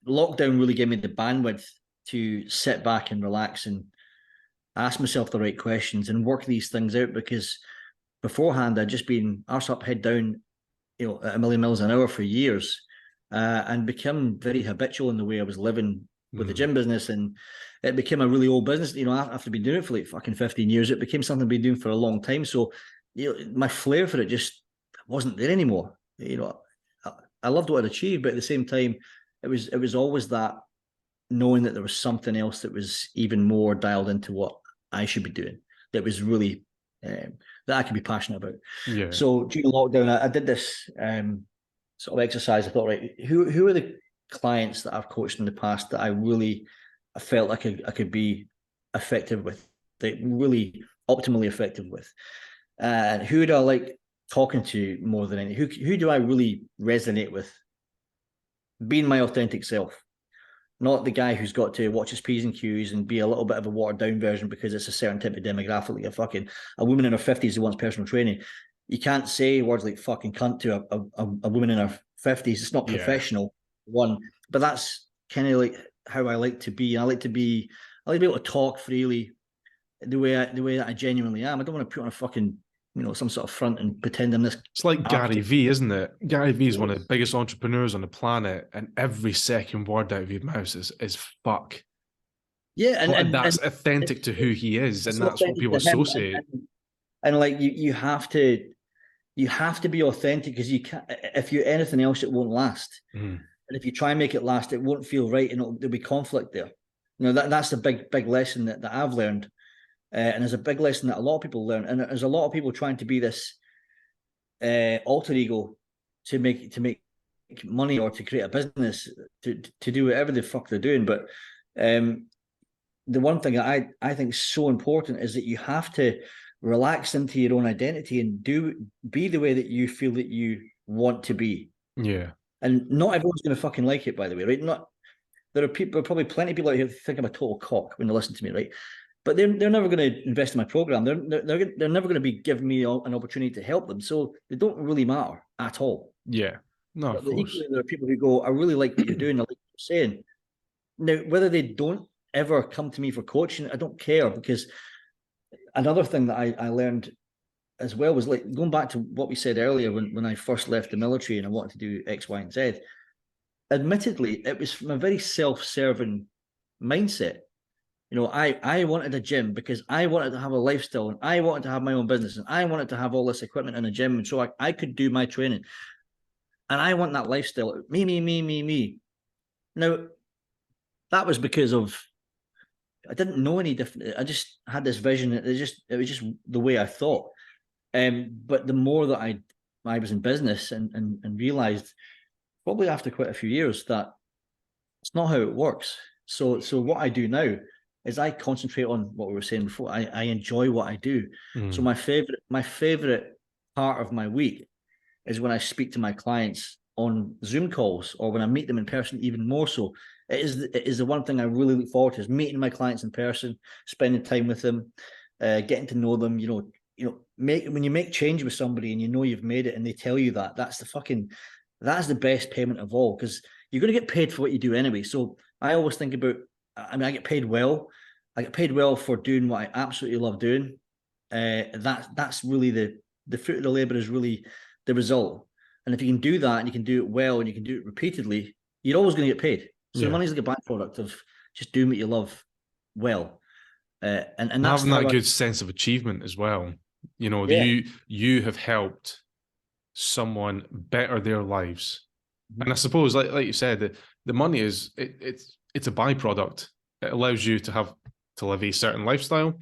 really gave me the bandwidth to sit back and relax and ask myself the right questions and work these things out, because beforehand I'd just been arse up, head down, at a million miles an hour for years, and become very habitual in the way I was living with the gym business, and it became a really old business. After being doing it for like fucking 15 years, it became something I've been doing for a long time. So, my flair for it just wasn't there anymore. I loved what I'd achieved, but at the same time, it was always that knowing that there was something else that was even more dialed into what I should be doing, that was really that I could be passionate about. Yeah. So during lockdown, I did this sort of exercise. I thought, right, who are the clients that I've coached in the past that I felt like I could be effective with, that really optimally effective with, and who do I like talking to more than any? Who do I really resonate with? Being my authentic self, not the guy who's got to watch his P's and Q's and be a little bit of a watered down version because it's a certain type of demographic, like a woman in her 50s who wants personal training. You can't say words like fucking cunt to a woman in her 50s. It's not professional, one. But that's kind of like how I like to be. I like to be able to talk freely the way that I genuinely am. I don't want to put on a fucking some sort of front and pretend I'm this. It's like Gary Vee, isn't it? Gary Vee is one of the biggest entrepreneurs on the planet, and every second word out of his mouth is fuck. Yeah, and that's authentic to who he is, and that's what people associate. And like you have to be authentic, because you can't. If you're anything else, it won't last. And if you try and make it last, it won't feel right, and there'll be conflict there. That's the big lesson that I've learned. And there's a big lesson that a lot of people learn, and there's a lot of people trying to be this alter ego to make money, or to create a business, to do whatever the fuck they're doing. But the one thing that I think is so important is that you have to relax into your own identity and be the way that you feel that you want to be. Yeah. And not everyone's going to fucking like it, by the way, right? There are probably plenty of people out here who think I'm a total cock when they listen to me, right? But they're never going to invest in my program. They're never going to be giving me an opportunity to help them. So they don't really matter at all. Yeah. No, of course. Equally, there are people who go, I really like what you're doing. I like what you're saying. Now, whether they don't ever come to me for coaching, I don't care, because another thing that I learned as well was, like, going back to what we said earlier, when I first left the military and I wanted to do X, Y, and Z. Admittedly, it was from a very self-serving mindset. I wanted a gym because I wanted to have a lifestyle, and I wanted to have my own business, and I wanted to have all this equipment in a gym, and so I could do my training. And I want that lifestyle. Me. Now, that was because of, I didn't know any different. I just had this vision. It was just the way I thought. But the more that I was in business and realized, probably after quite a few years, that it's not how it works. So what I do now is I concentrate on what we were saying before. I enjoy what I do. So my favorite part of my week is when I speak to my clients on Zoom calls, or when I meet them in person, even more so. It is the one thing I really look forward to, is meeting my clients in person, spending time with them, getting to know them. When you make change with somebody and you've made it, and they tell you that's the best payment of all, because you're going to get paid for what you do anyway. So I always think about, I get paid well. I get paid well for doing what I absolutely love doing. That's really the fruit of the labor, is really the result. And if you can do that, and you can do it well, and you can do it repeatedly, you're always going to get paid. So the money's like a byproduct of just doing what you love well. And that's having that good sense of achievement as well. You have helped someone better their lives. And I suppose, like you said, the money is it's a byproduct. It allows you to live a certain lifestyle,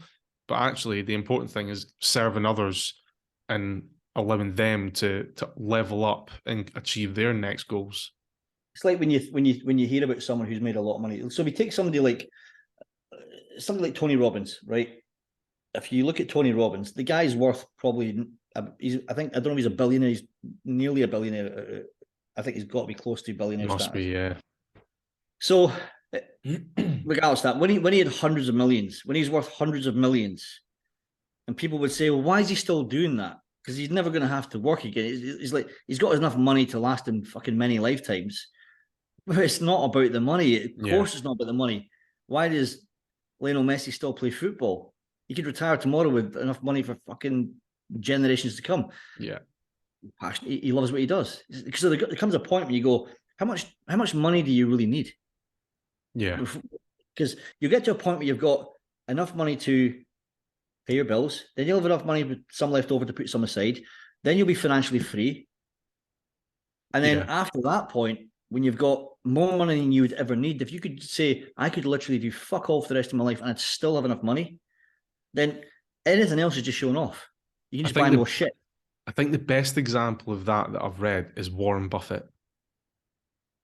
but actually the important thing is serving others and allowing them to level up and achieve their next goals. It's like when you hear about someone who's made a lot of money. So we take somebody like Tony Robbins, right? If you look at Tony Robbins, the guy's worth probably, I don't know if he's a billionaire. He's nearly a billionaire. I think he's got to be close to a billionaire. Must be, yeah. So regardless of that, when he had hundreds of millions, when he's worth hundreds of millions, And people would say, well, why is he still doing that? Because he's never going to have to work again. He's like, he's got enough money to last him fucking many lifetimes. But it's not about the money. Of course, it's not about the money. Why does Lionel Messi still play football? He could retire tomorrow with enough money for fucking generations to come. Yeah. He loves what he does. So there comes a point where you go, how much money do you really need? Yeah. Because you get to a point where you've got enough money to pay your bills, then you'll have enough money with some left over to put some aside, then you'll be financially free. And then after that point, when you've got more money than you would ever need, if you could say, I could literally do fuck all for the rest of my life and I'd still have enough money, then anything else is just showing off. You can just buy more shit. I think the best example of that I've read is Warren Buffett.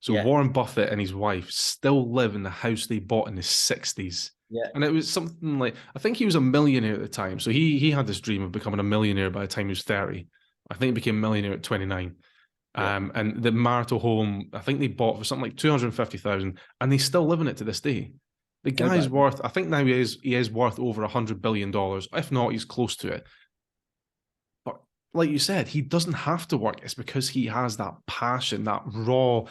So Warren Buffett and his wife still live in the house they bought in the 60s. Yeah. And it was something like, I think he was a millionaire at the time. So he had this dream of becoming a millionaire by the time he was 30. I think he became a millionaire at 29. And the marital home, I think they bought for something like 250,000, and they still live in it to this day. The guy's worth, I think now he is worth over $100 billion. If not, he's close to it. But like you said, he doesn't have to work. It's because he has that passion, that raw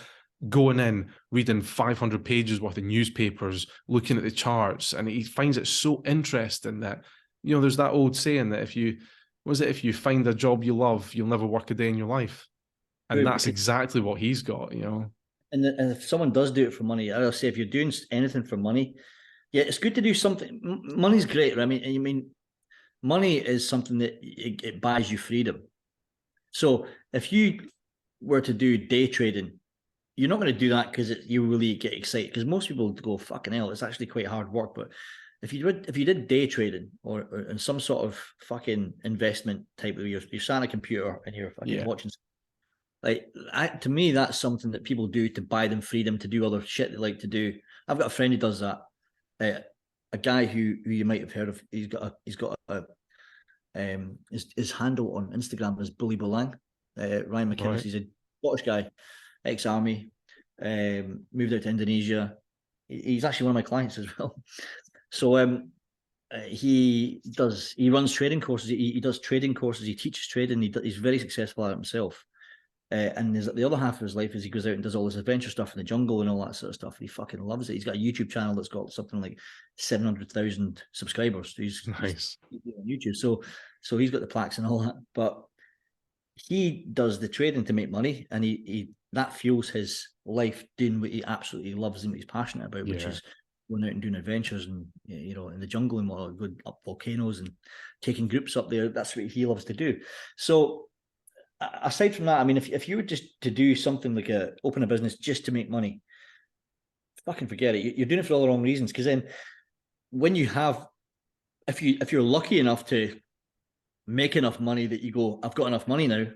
going in, reading 500 pages worth of newspapers, looking at the charts, and he finds it so interesting that, you know, there's that old saying that if you find a job you love, you'll never work a day in your life. And that's exactly what he's got, you know. And if someone does do it for money, I'll say, if you're doing anything for money, yeah, it's good to do something. Money's great, right? I mean, money is something that it buys you freedom. So if you were to do day trading, you're not going to do that because you really get excited. Because most people go, fucking hell, it's actually quite hard work. But if you did day trading or in some sort of fucking investment type of, you're sat on a computer and you're fucking watching. Like, to me, that's something that people do to buy them freedom to do other shit they like to do. I've got a friend who does that. A guy who you might have heard of. He's got his handle on Instagram is Bully Bolang. Ryan McInnes. Right. He's a Scottish guy, ex-army, moved out to Indonesia. He's actually one of my clients as well. So he runs trading courses. He does trading courses. He teaches trading. He's very successful at it himself. And the other half of his life is he goes out and does all this adventure stuff in the jungle and all that sort of stuff. And he fucking loves it. He's got a YouTube channel that's got something like 700,000 subscribers. He's nice on YouTube. So he's got the plaques and all that. But he does the trading to make money, and he that fuels his life doing what he absolutely loves and what he's passionate about, which is going out and doing adventures and, you know, in the jungle and going up volcanoes and taking groups up there. That's what he loves to do. So aside from that, I mean, if you were just to do something like open a business just to make money, fucking forget it. You're doing it for all the wrong reasons. Because then when you have, if you're lucky enough to make enough money that you go, I've got enough money now,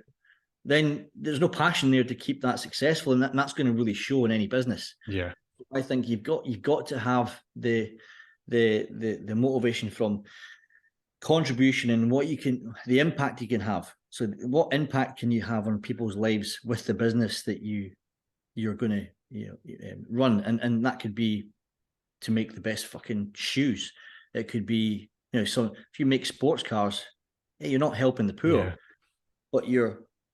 then there's no passion there to keep that successful, and that's going to really show in any business. Yeah, I think you've got to have the motivation from contribution and the impact you can have. So what impact can you have on people's lives with the business that you're going to run? And that could be to make the best fucking shoes. It could be, so if you make sports cars, you're not helping the poor, but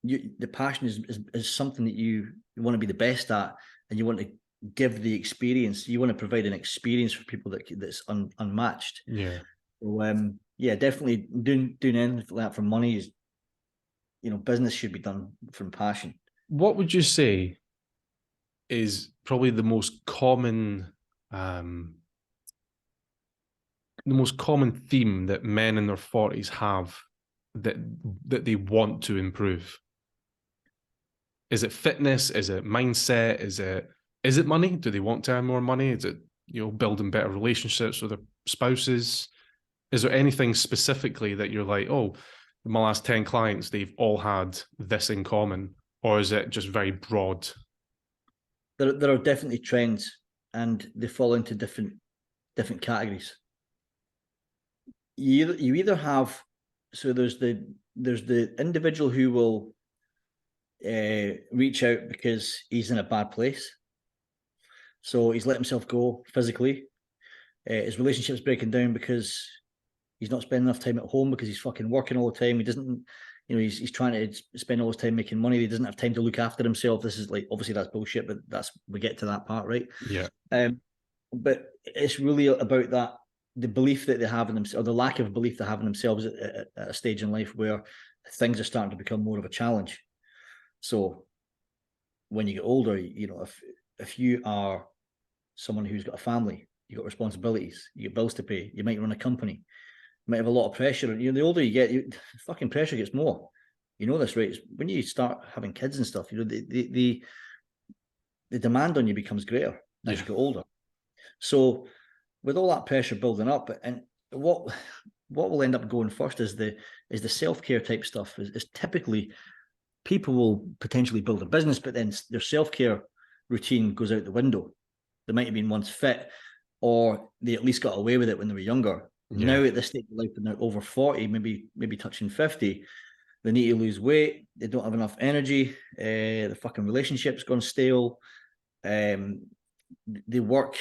the passion is something that you want to be the best at, and you want to give the experience. You want to provide an experience for people that's unmatched. Yeah. So definitely doing anything like that for money is, business should be done from passion. What would you say is probably the most common theme that men in their 40s have that they want to improve? Is it fitness? Is it mindset? Is it money? Do they want to earn more money? Is it, building better relationships with their spouses? Is there anything specifically that you're like, oh, my last 10 clients, they've all had this in common? Or is it just very broad? There are definitely trends, and they fall into different categories. You either have, so there's the individual who will reach out because he's in a bad place. So he's let himself go physically. His relationship's breaking down because He's not spending enough time at home because he's fucking working all the time. He doesn't, he's trying to spend all his time making money. He doesn't have time to look after himself. This is like, obviously that's bullshit, but we get to that part, right? Yeah. But it's really about that, the belief that they have in themselves, or the lack of belief they have in themselves at a stage in life where things are starting to become more of a challenge. So when you get older, if you are someone who's got a family, you've got responsibilities, you get bills to pay, you might run a company, you might have a lot of pressure. The older you get, fucking pressure gets more. You know this, right? It's when you start having kids and stuff, the demand on you becomes greater as you get older. So with all that pressure building up, and what will end up going first is the self-care type stuff. Is typically people will potentially build a business, but then their self-care routine goes out the window. They might have been once fit, or they at least got away with it when they were younger. Yeah. Now at this stage of life, when they're over 40, maybe touching 50, they need to lose weight. They don't have enough energy. The fucking relationship's gone stale. They work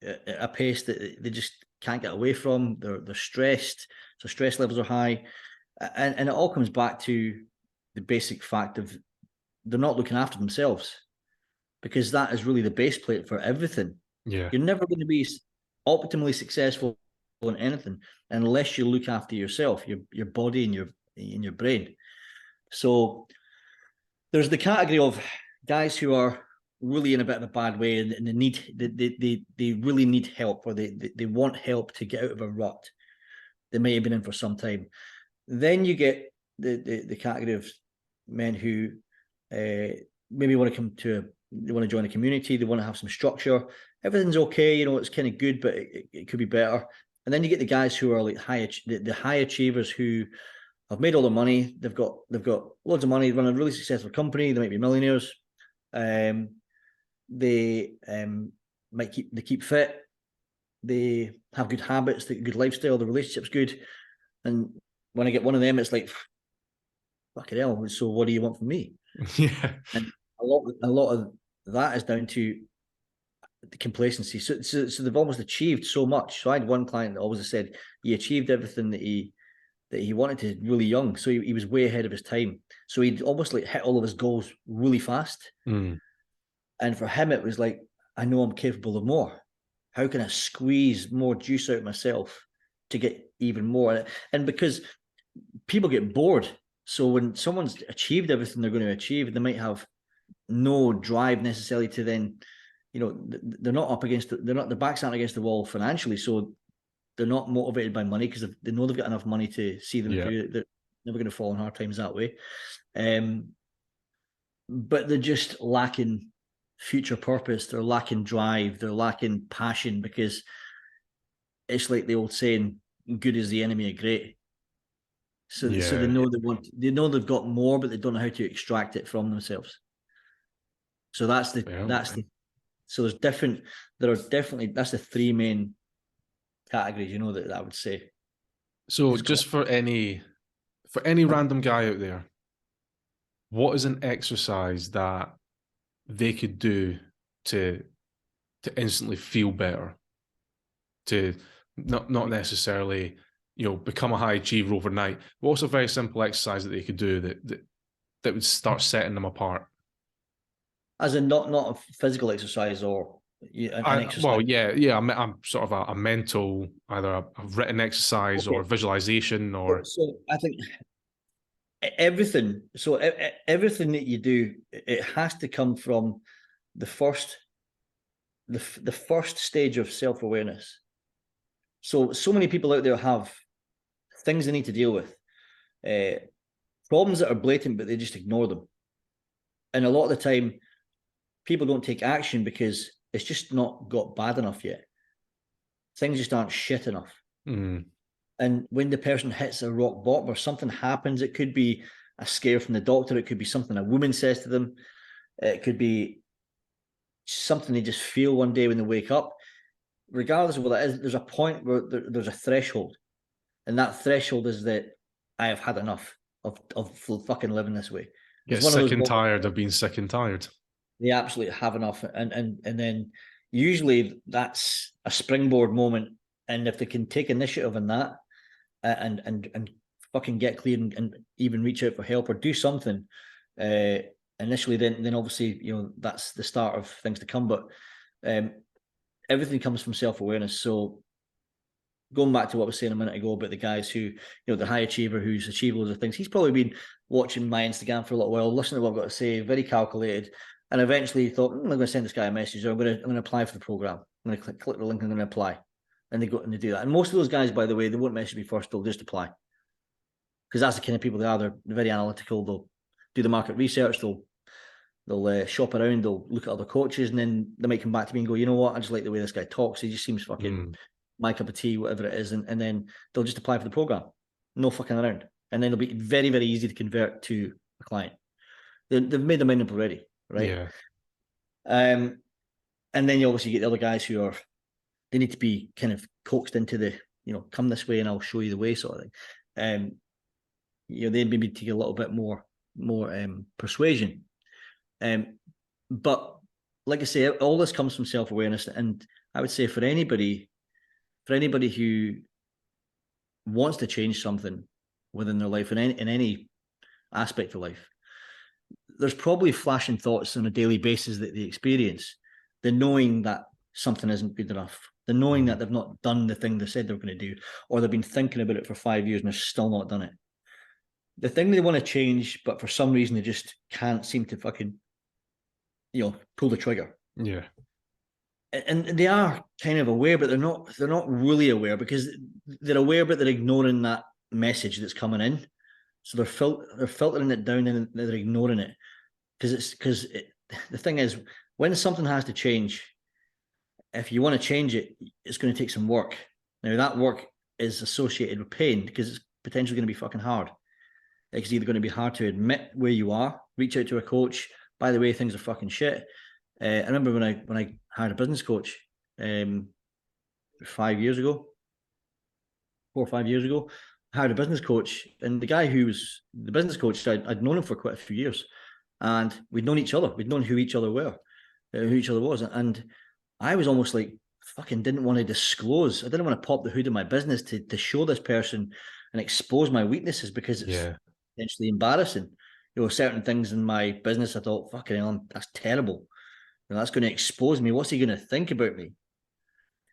at a pace that they just can't get away from. They're stressed, so stress levels are high, and it all comes back to the basic fact of they're not looking after themselves, because that is really the base plate for everything. Yeah, you're never going to be optimally successful in anything unless you look after yourself, your body and your brain. So there's the category of guys who are really in a bit of a bad way, and they really need help, or they want help to get out of a rut they may have been in for some time. Then you get the category of men who maybe want to they want to join a community, they want to have some structure. Everything's okay, it's kind of good, but it could be better. And then you get the guys who are like the high achievers who have made all the money. They've got loads of money, run a really successful company. They might be millionaires. They keep fit. They have good habits, good lifestyle. The relationship's good. And when I get one of them, it's like, fucking hell. So what do you want from me? Yeah. And a lot of that is down to the complacency. So they've almost achieved so much. So I had one client that always said he achieved everything that he wanted to really young. So he was way ahead of his time. So he'd almost like hit all of his goals really fast. Mm. And for him, it was like, I know I'm capable of more. How can I squeeze more juice out of myself to get even more? And because people get bored. So when someone's achieved everything they're going to achieve, they might have no drive necessarily to then, they're not up against their backs aren't against the wall financially. So they're not motivated by money because they know they've got enough money to see them through. They're never going to fall in hard times that way. But they're just lacking future purpose. They're lacking drive. They're lacking passion, because it's like the old saying, good is the enemy of great. So they know they've got more, but they don't know how to extract it from themselves. So that's the three main categories, that I would say. So just for any random guy out there, what is an exercise that they could do to instantly feel better, to not necessarily become a high achiever overnight? What's a very simple exercise that they could do that would start setting them apart? As in not a physical exercise or an exercise? Well, yeah. I'm sort of a mental, either a written exercise or visualization, or. So I think everything. So everything that you do, it has to come from the first stage of self-awareness. So many people out there have things they need to deal with, problems that are blatant, but they just ignore them. And a lot of the time, people don't take action because it's just not got bad enough yet. Things just aren't shit enough. Mm. And when the person hits a rock bottom or something happens, it could be a scare from the doctor. It could be something a woman says to them. It could be something they just feel one day when they wake up. Regardless of what that is, there's a point where there's a threshold. And that threshold is that I have had enough of fucking living this way. Get sick and tired of being sick and tired. They absolutely have enough. And then usually that's a springboard moment. And if they can take initiative in that and fucking get clear and even reach out for help or do something initially, then obviously, you know, that's the start of things to come. But everything comes from self-awareness. So going back to what I was saying a minute ago about the guys who, you know, the high achiever who's achieved loads of things, he's probably been watching my Instagram for a little while, listening to what I've got to say, very calculated, and eventually thought, I'm going to send this guy a message, or I'm going to apply for the program. I'm going to click the link, I'm going to apply. And they go and they do that. And most of those guys, by the way, they won't message me first, they'll just apply. Because that's the kind of people they are. They're very analytical. They'll do the market research. They'll shop around. They'll look at other coaches, and then they might come back to me and go, you know what? I just like the way this guy talks. He just seems fucking my cup of tea, whatever it is. And then they'll just apply for the program. No fucking around. And then it'll be very, very easy to convert to a client. They've made their mind up already, right? Yeah. And then you obviously get the other guys who are, they need to be kind of coaxed into the, you know, come this way and I'll show you the way sort of thing. You know, they maybe take a little bit more persuasion. But like I say, all this comes from self-awareness. And I would say for anybody who wants to change something within their life in any aspect of life, there's probably flashing thoughts on a daily basis that they experience. The knowing that something isn't good enough, the knowing that they've not done the thing they said they were going to do, or they've been thinking about it for 5 years and they've still not done it. The thing they want to change, but for some reason they just can't seem to fucking, you know, pull the trigger. Yeah. And they are kind of aware, but they're not really aware, because they're aware, but they're ignoring that message that's coming in. So they're filtering it down and they're ignoring it. Because the thing is, when something has to change, if you want to change it, it's going to take some work. Now that work is associated with pain, because it's potentially going to be fucking hard. It's either going to be hard to admit where you are, reach out to a coach. By the way, things are fucking shit. I remember when I hired a business coach 4 or 5 years ago, I hired a business coach, and the guy who was the business coach, I'd known him for quite a few years, and we'd known each other. We'd known who each other were, who each other was, and I was almost like fucking didn't want to disclose. I didn't want to pop the hood of my business to show this person and expose my weaknesses, because it's potentially embarrassing. You know, certain things in my business, I thought, fucking hell, that's terrible. And that's going to expose me. What's he going to think about me?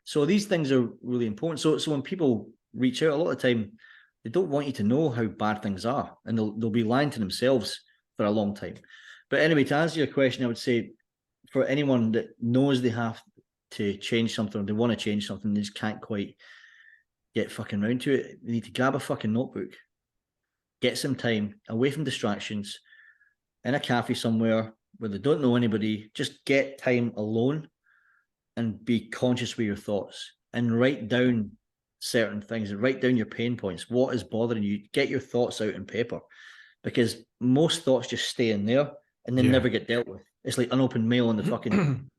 So these things are really important. So when people reach out, a lot of the time, they don't want you to know how bad things are, and they'll be lying to themselves for a long time. But anyway, to answer your question, I would say for anyone that knows they have to change something, or they want to change something, they just can't quite get fucking round to it, they need to grab a fucking notebook, get some time away from distractions, in a cafe somewhere where they don't know anybody. Just get time alone and be conscious with your thoughts, and write down certain things, and write down your pain points. What is bothering you? Get your thoughts out on paper, because most thoughts just stay in there and they never get dealt with. It's like unopened mail on the fucking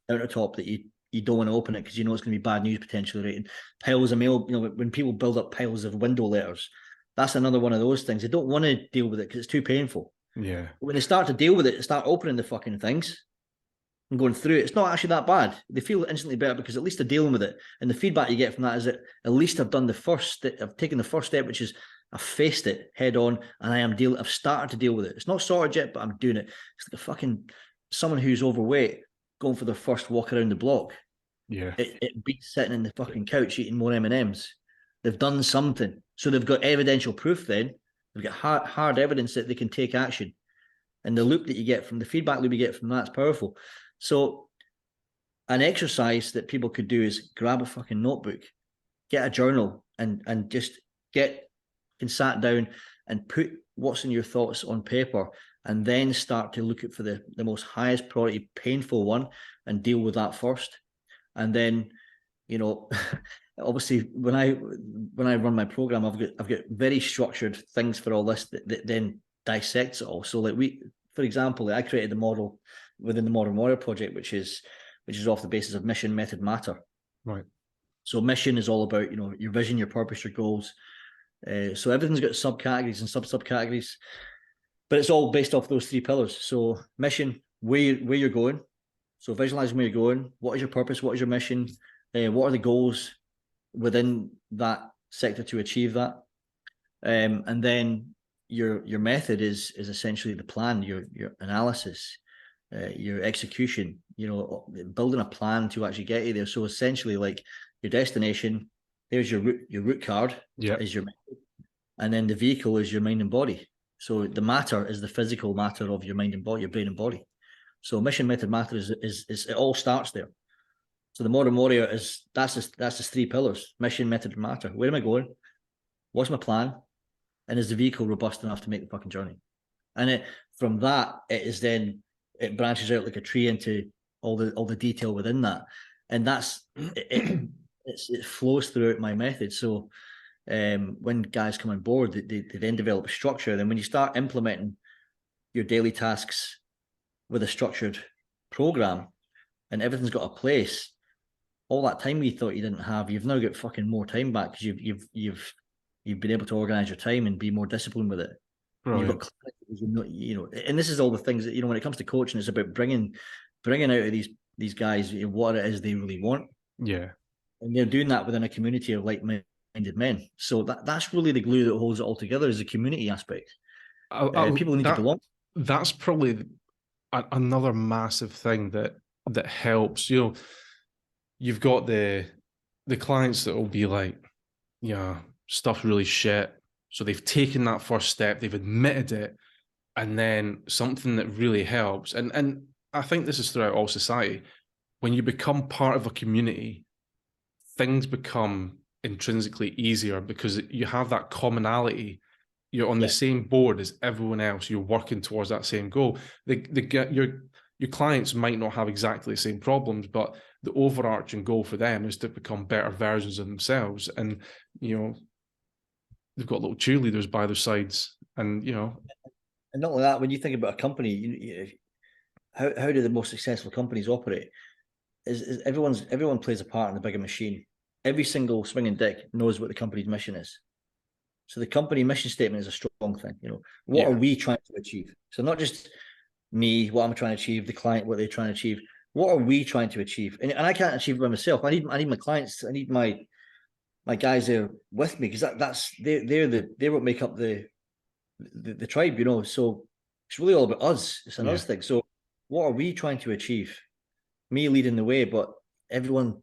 countertop that you don't want to open it because you know it's going to be bad news potentially, right? And piles of mail, you know, when people build up piles of window letters, that's another one of those things. They don't want to deal with it because it's too painful. Yeah. When they start to deal with it, they start opening the fucking things and going through it. It's not actually that bad. They feel instantly better because at least they're dealing with it. And the feedback you get from that is that at least I've done the first step, I've taken the first step, which is I've faced it head on, and I've started to deal with it. It's not sorted yet, but I'm doing it. It's like a fucking someone who's overweight going for their first walk around the block. Yeah. It beats sitting in the fucking couch eating more M&Ms. They've done something. So they've got evidential proof then. They've got hard evidence that they can take action. And the loop that you get from the feedback loop you get from that's powerful. So an exercise that people could do is grab a fucking notebook, get a journal, and just sat down and put what's in your thoughts on paper, and then start to look at for the most highest priority, painful one, and deal with that first. And then, you know, obviously when I run my program, I've got very structured things for all this that then dissects it all. So like for example, I created the model within the Modern Warrior Project, which is off the basis of mission, method, matter. Right. So mission is all about, you know, your vision, your purpose, your goals. So everything's got subcategories and subcategories, but it's all based off those three pillars. So mission, where you're going. So visualizing where you're going. What is your purpose? What is your mission? What are the goals within that sector to achieve that? And then your method is essentially the plan, your analysis, your execution. Building a plan to actually get you there. So essentially, like your destination, there's your route card is your method, and then the vehicle is your mind and body. So the matter is the physical matter of your mind and body, your brain and body. So mission, method, matter is it all starts there. So the modern warrior that's the three pillars: mission, method, and matter. Where am I going? What's my plan? And is the vehicle robust enough to make the fucking journey? And from that, it branches out like a tree into all the detail within that, and it flows throughout my method. So when guys come on board, they then develop a structure. Then when you start implementing your daily tasks with a structured program, and everything's got a place, all that time you thought you didn't have, you've now got fucking more time back because you've been able to organize your time and be more disciplined with it. Right. You've got clarity, and this is all the things that, when it comes to coaching, it's about bringing out of these guys what it is they really want. Yeah. And they're doing that within a community of like-minded men. So that's really the glue that holds it all together, is the community aspect. People need to belong. That's probably another massive thing that helps. You've got the clients that will be like, yeah, stuff's really shit. So they've taken that first step, they've admitted it, and then something that really helps. And I think this is throughout all society. When you become part of a community, things become intrinsically easier because you have that commonality. You're on the same board as everyone else. You're working towards that same goal. Your clients might not have exactly the same problems, but the overarching goal for them is to become better versions of themselves. And, they've got little cheerleaders by their sides, and, And not only that, when you think about a company, how do the most successful companies operate? Is everyone plays a part in the bigger machine. Every single swinging dick knows what the company's mission is. So the company mission statement is a strong thing. What are we trying to achieve? So not just me, what I'm trying to achieve, the client, what they're trying to achieve. What are we trying to achieve? And I can't achieve it by myself. I need my clients. I need my guys there with me, because they're what make up the tribe. So it's really all about us. It's another thing. So what are we trying to achieve? Me leading the way, but everyone's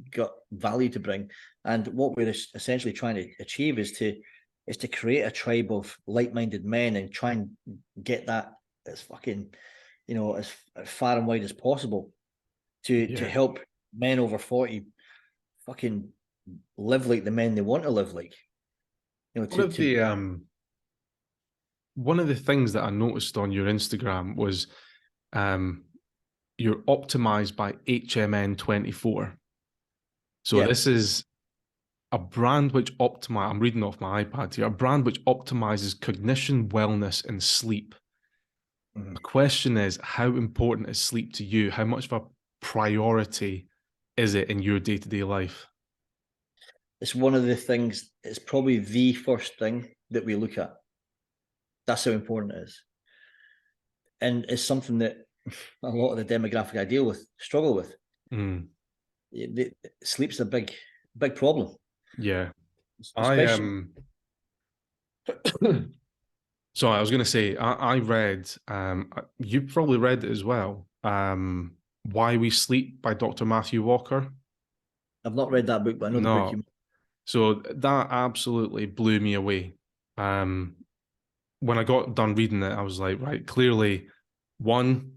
got value to bring. And what we're essentially trying to achieve is to create a tribe of like-minded men and try and get that as fucking, as far and wide as possible to help men over 40 fucking live like the men they want to live like. One of the things that I noticed on your Instagram was you're optimized by HMN24. So this is a brand which I'm reading off my iPad here, a brand which optimizes cognition, wellness, and sleep. Mm-hmm. The question is, how important is sleep to you? How much of a priority is it in your day-to-day life? It's one of the things, it's probably the first thing that we look at. That's how important it is. And it's something that a lot of the demographic I struggle with. Sleep's a big problem. Yeah. Especially... So I was going to say, I read, you probably read it as well, Why We Sleep by Dr. Matthew Walker. I've not read that book, but I know the book you mean. So that absolutely blew me away. When I got done reading it, I was like, right, clearly, one,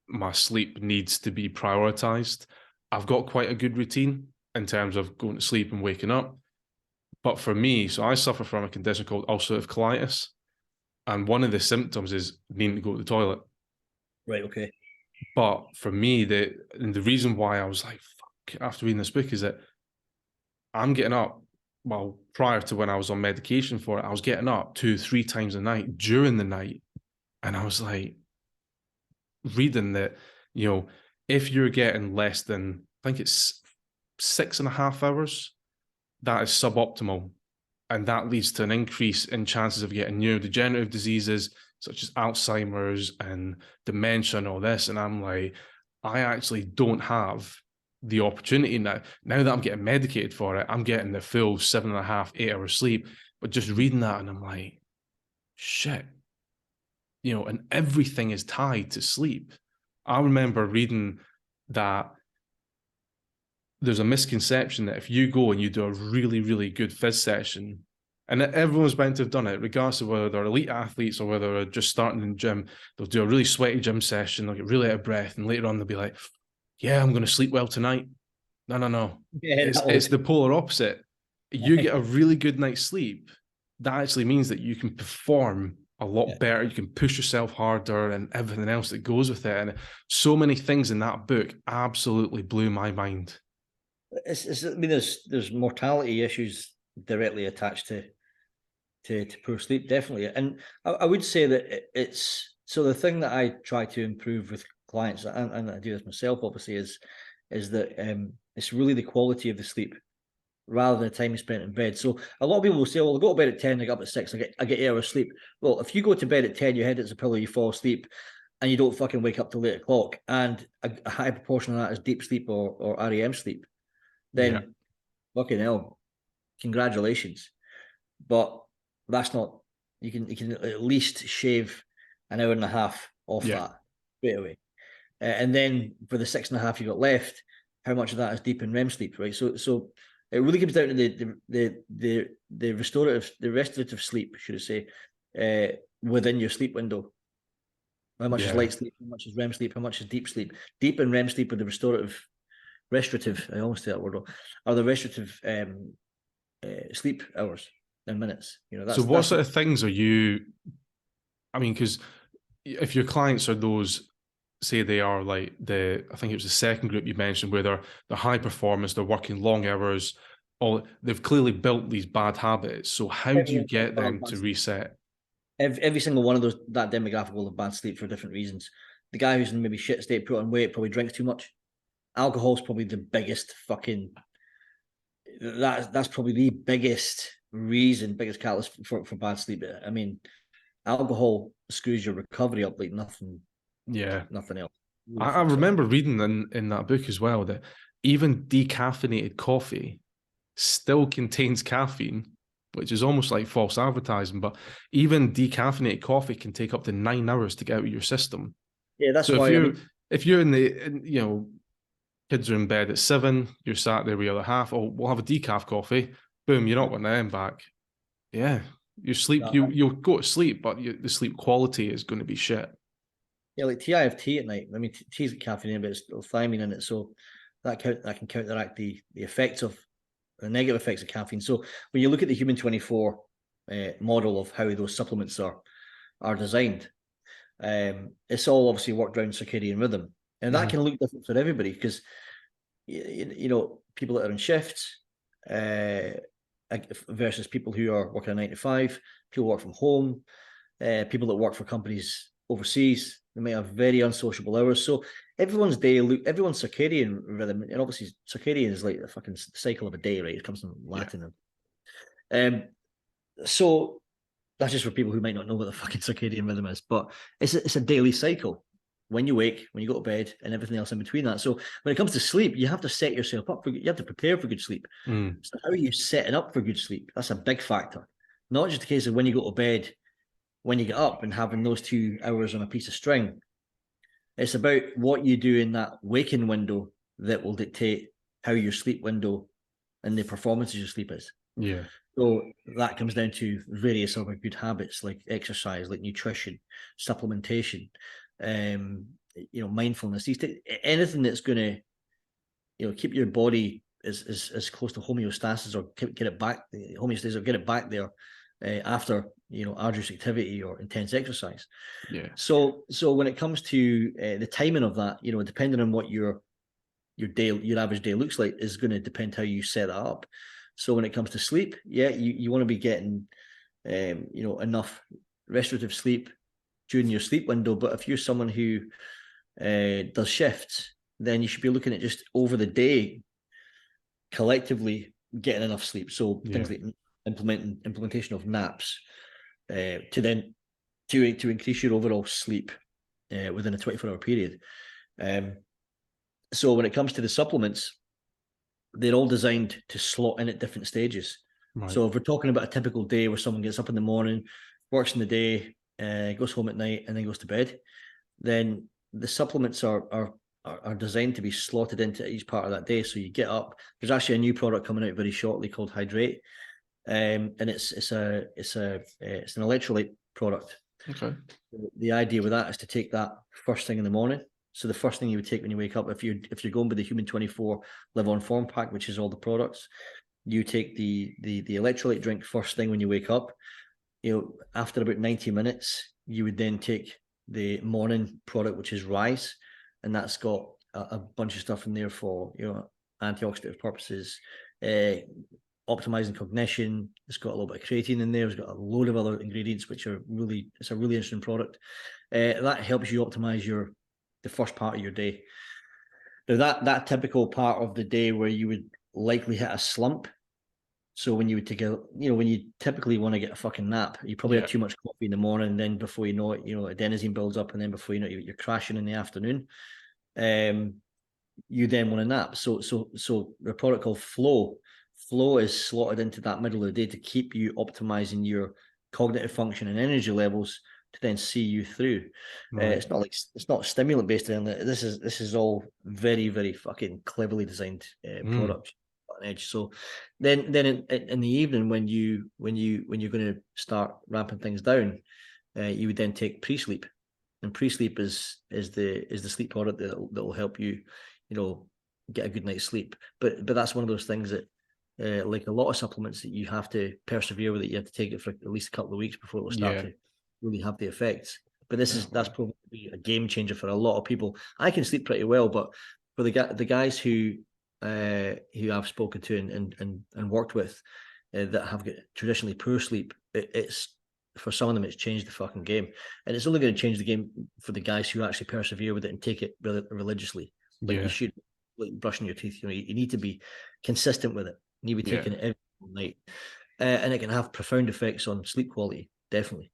my sleep needs to be prioritized. I've got quite a good routine in terms of going to sleep and waking up. But for me, so I suffer from a condition called ulcerative colitis. And one of the symptoms is needing to go to the toilet. Right, okay. But for me, the reason why I was like, fuck, after reading this book is that I'm getting up, well, prior to when I was on medication for it, I was getting up 2-3 times a night during the night. And I was like, reading that, if you're getting less than, I think it's 6.5 hours, that is suboptimal. And that leads to an increase in chances of getting neurodegenerative diseases such as Alzheimer's and dementia and all this. And I'm like, I actually don't have the opportunity now that I'm getting medicated for it. I'm getting the full 7.5, 8 hours sleep. But just reading that, and I'm like, shit, and everything is tied to sleep. I remember reading that there's a misconception that if you go and you do a really, really good phys session, and everyone's meant to have done it, regardless of whether they're elite athletes or whether they're just starting in the gym, they'll do a really sweaty gym session, they'll get really out of breath, and later on they'll be like, yeah, I'm going to sleep well tonight. No. Yeah, It's the polar opposite. You get a really good night's sleep, that actually means that you can perform a lot better. You can push yourself harder and everything else that goes with it. And so many things in that book absolutely blew my mind. I mean, there's mortality issues directly attached to poor sleep, definitely. And I would say that it's so the thing that I try to improve with clients, and I do this myself, obviously, is that it's really the quality of the sleep rather than the time you spent in bed. So a lot of people will say, well, I go to bed at 10, I get up at 6, I get 8 hours sleep. Well, if you go to bed at 10, your head hits a pillow, you fall asleep, and you don't fucking wake up till 8 o'clock, and a high proportion of that is deep sleep or REM sleep, then fucking hell, congratulations. But that's not, you can at least shave an hour and a half off that straight away. And then for the 6.5 you got left, how much of that is deep in REM sleep, right? So it really comes down to the restorative sleep, should I say, within your sleep window. How much is light sleep? How much is REM sleep? How much is deep sleep? Deep and REM sleep are the restorative. I almost say that word. Are the restorative sleep hours and minutes? So what sort of things are you? I mean, because if your clients are those, say they are like I think it was the second group you mentioned, where they're high performance, they're working long hours, they've clearly built these bad habits. So how do you get them to reset? Every single one of that demographic will have bad sleep for different reasons. The guy who's in maybe shit state, put on weight, probably drinks too much. Alcohol's probably the biggest fucking. That's probably the biggest catalyst for bad sleep. I mean, alcohol screws your recovery up like nothing. Yeah, nothing else. I remember reading in that book as well that even decaffeinated coffee still contains caffeine, which is almost like false advertising. But even decaffeinated coffee can take up to 9 hours to get out of your system. Yeah, that's so why. If you're kids are in bed at 7, you're sat there with the other half. Oh, we'll have a decaf coffee. Boom, you're not getting them back. Yeah, your sleep. You'll go to sleep, but the sleep quality is going to be shit. Yeah, like tea. I have tea at night. I mean, tea's got caffeine, but it's still thiamine in it, so that can counteract the effects of the negative effects of caffeine. So when you look at the Human 24 model of how those supplements are designed, it's all obviously worked around circadian rhythm, and that can look different for everybody because people that are in shifts versus people who are working a 9 to 5, people work from home, people that work for companies overseas. They may have very unsociable hours. So everyone's circadian rhythm, and obviously circadian is like the fucking cycle of a day, right? It comes from Latin. So that's just for people who might not know what the fucking circadian rhythm is, but it's a daily cycle. When you wake, when you go to bed, and everything else in between that. So when it comes to sleep, you have to set yourself up you have to prepare for good sleep. So how are you setting up for good sleep? That's a big factor. Not just a case of when you go to bed, when you get up and having those 2 hours on a piece of string. It's about what you do in that waking window that will dictate how your sleep window and the performance of your sleep is. Yeah. So that comes down to various other good habits like exercise, like nutrition, supplementation, mindfulness. Anything that's going to, keep your body as close to homeostasis or get it back, homeostasis, or get it back there after arduous activity or intense exercise. Yeah. So when it comes to the timing of that, depending on what your average day looks like, is going to depend how you set that up. So when it comes to sleep, you want to be getting enough restorative sleep during your sleep window. But if you're someone who does shifts, then you should be looking at just over the day collectively getting enough sleep. So things like implementation of naps to increase your overall sleep within a 24-hour period. So when it comes to the supplements, they're all designed to slot in at different stages. Right. So if we're talking about a typical day where someone gets up in the morning, works in the day, goes home at night, and then goes to bed, then the supplements are designed to be slotted into each part of that day. So you get up. There's actually a new product coming out very shortly called Hydrate, and it's an electrolyte product. Okay. The idea with that is to take that first thing in the morning. So the first thing you would take when you wake up, if you're going with the Human 24 Live On Form pack, which is all the products, you take the electrolyte drink first thing when you wake up. After about 90 minutes, you would then take the morning product, which is Rise, and that's got a bunch of stuff in there for antioxidant purposes, optimizing cognition. It's got a little bit of creatine in there. It's got a load of other ingredients, which are it's a really interesting product. That helps you optimize the first part of your day. Now that typical part of the day where you would likely hit a slump. So when you would take when you typically want to get a fucking nap, you probably have too much coffee in the morning, and then before you know it, adenosine builds up, and then before you know it, you're crashing in the afternoon. You then want to nap. So the product called Flow is slotted into that middle of the day to keep you optimizing your cognitive function and energy levels to then see you through. Right. It's not stimulant based. This is all very, very fucking cleverly designed product. Edge. So then in the evening when you're going to start ramping things down, you would then take pre-sleep, and pre-sleep is the sleep product that will help you get a good night's sleep. But that's one of those things that like a lot of supplements that you have to persevere with it. You have to take it for at least a couple of weeks before it will start to really have the effects. But that's probably a game changer for a lot of people. I can sleep pretty well, but for the guys who I've spoken to and worked with that have got traditionally poor sleep, it's for some of them it's changed the fucking game, and it's only going to change the game for the guys who actually persevere with it and take it religiously. Like you should, like brushing your teeth. You need to be consistent with it. You need to be taking it every night, and it can have profound effects on sleep quality. Definitely.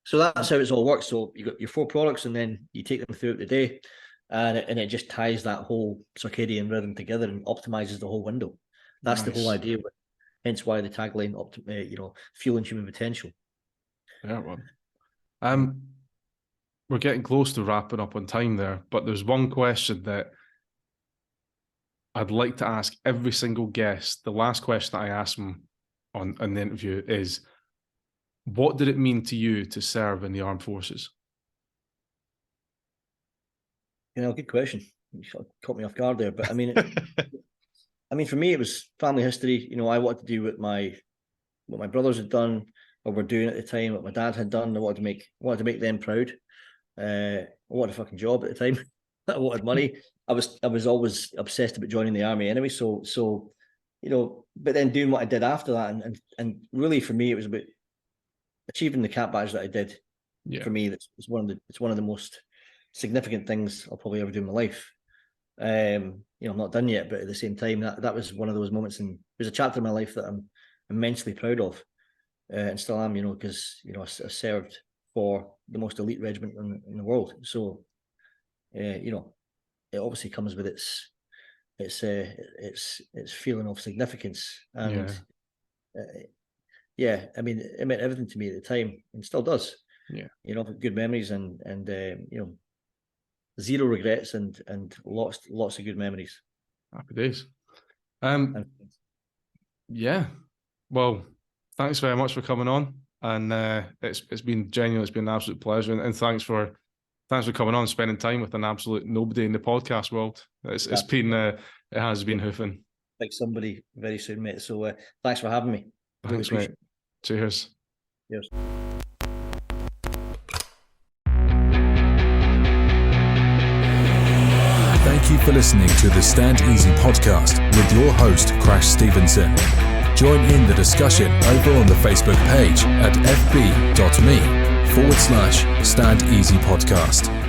So that's how it's all works. So you got your 4 products, and then you take them throughout the day. And it just ties that whole circadian rhythm together and optimizes the whole window. That's nice. The whole idea. Hence why the tagline, fueling human potential. Yeah, well, we're getting close to wrapping up on time there, but there's one question that I'd like to ask every single guest. The last question that I asked them on the interview is, what did it mean to you to serve in the armed forces? Good question. You caught me off guard there, but I mean, for me, it was family history. I wanted to do what my brothers had done or were doing at the time, what my dad had done. I wanted to make them proud. I wanted a fucking job at the time. I wanted money. I was always obsessed about joining the army anyway. So but then doing what I did after that, and really for me, it was about achieving the cap badge that I did. Yeah. For me, it's one of the most significant things I'll probably ever do in my life. I'm not done yet, but at the same time, that was one of those moments, and there's a chapter in my life that I'm immensely proud of, and still am. Because I served for the most elite regiment in the world. So, it obviously comes with its feeling of significance, and it meant everything to me at the time, and still does. Yeah, good memories and zero regrets and lots of good memories. Happy days. Yeah. Well, thanks very much for coming on, and it's been genuine. It's been an absolute pleasure, and thanks for coming on, spending time with an absolute nobody in the podcast world. It has been hoofing. Like somebody very soon, mate. So thanks for having me. Thanks, mate. Cheers. Cheers. Thank you for listening to the Stand Easy podcast with your host, Crash Stevenson. Join in the discussion over on the Facebook page at fb.me/Stand Easy Podcast.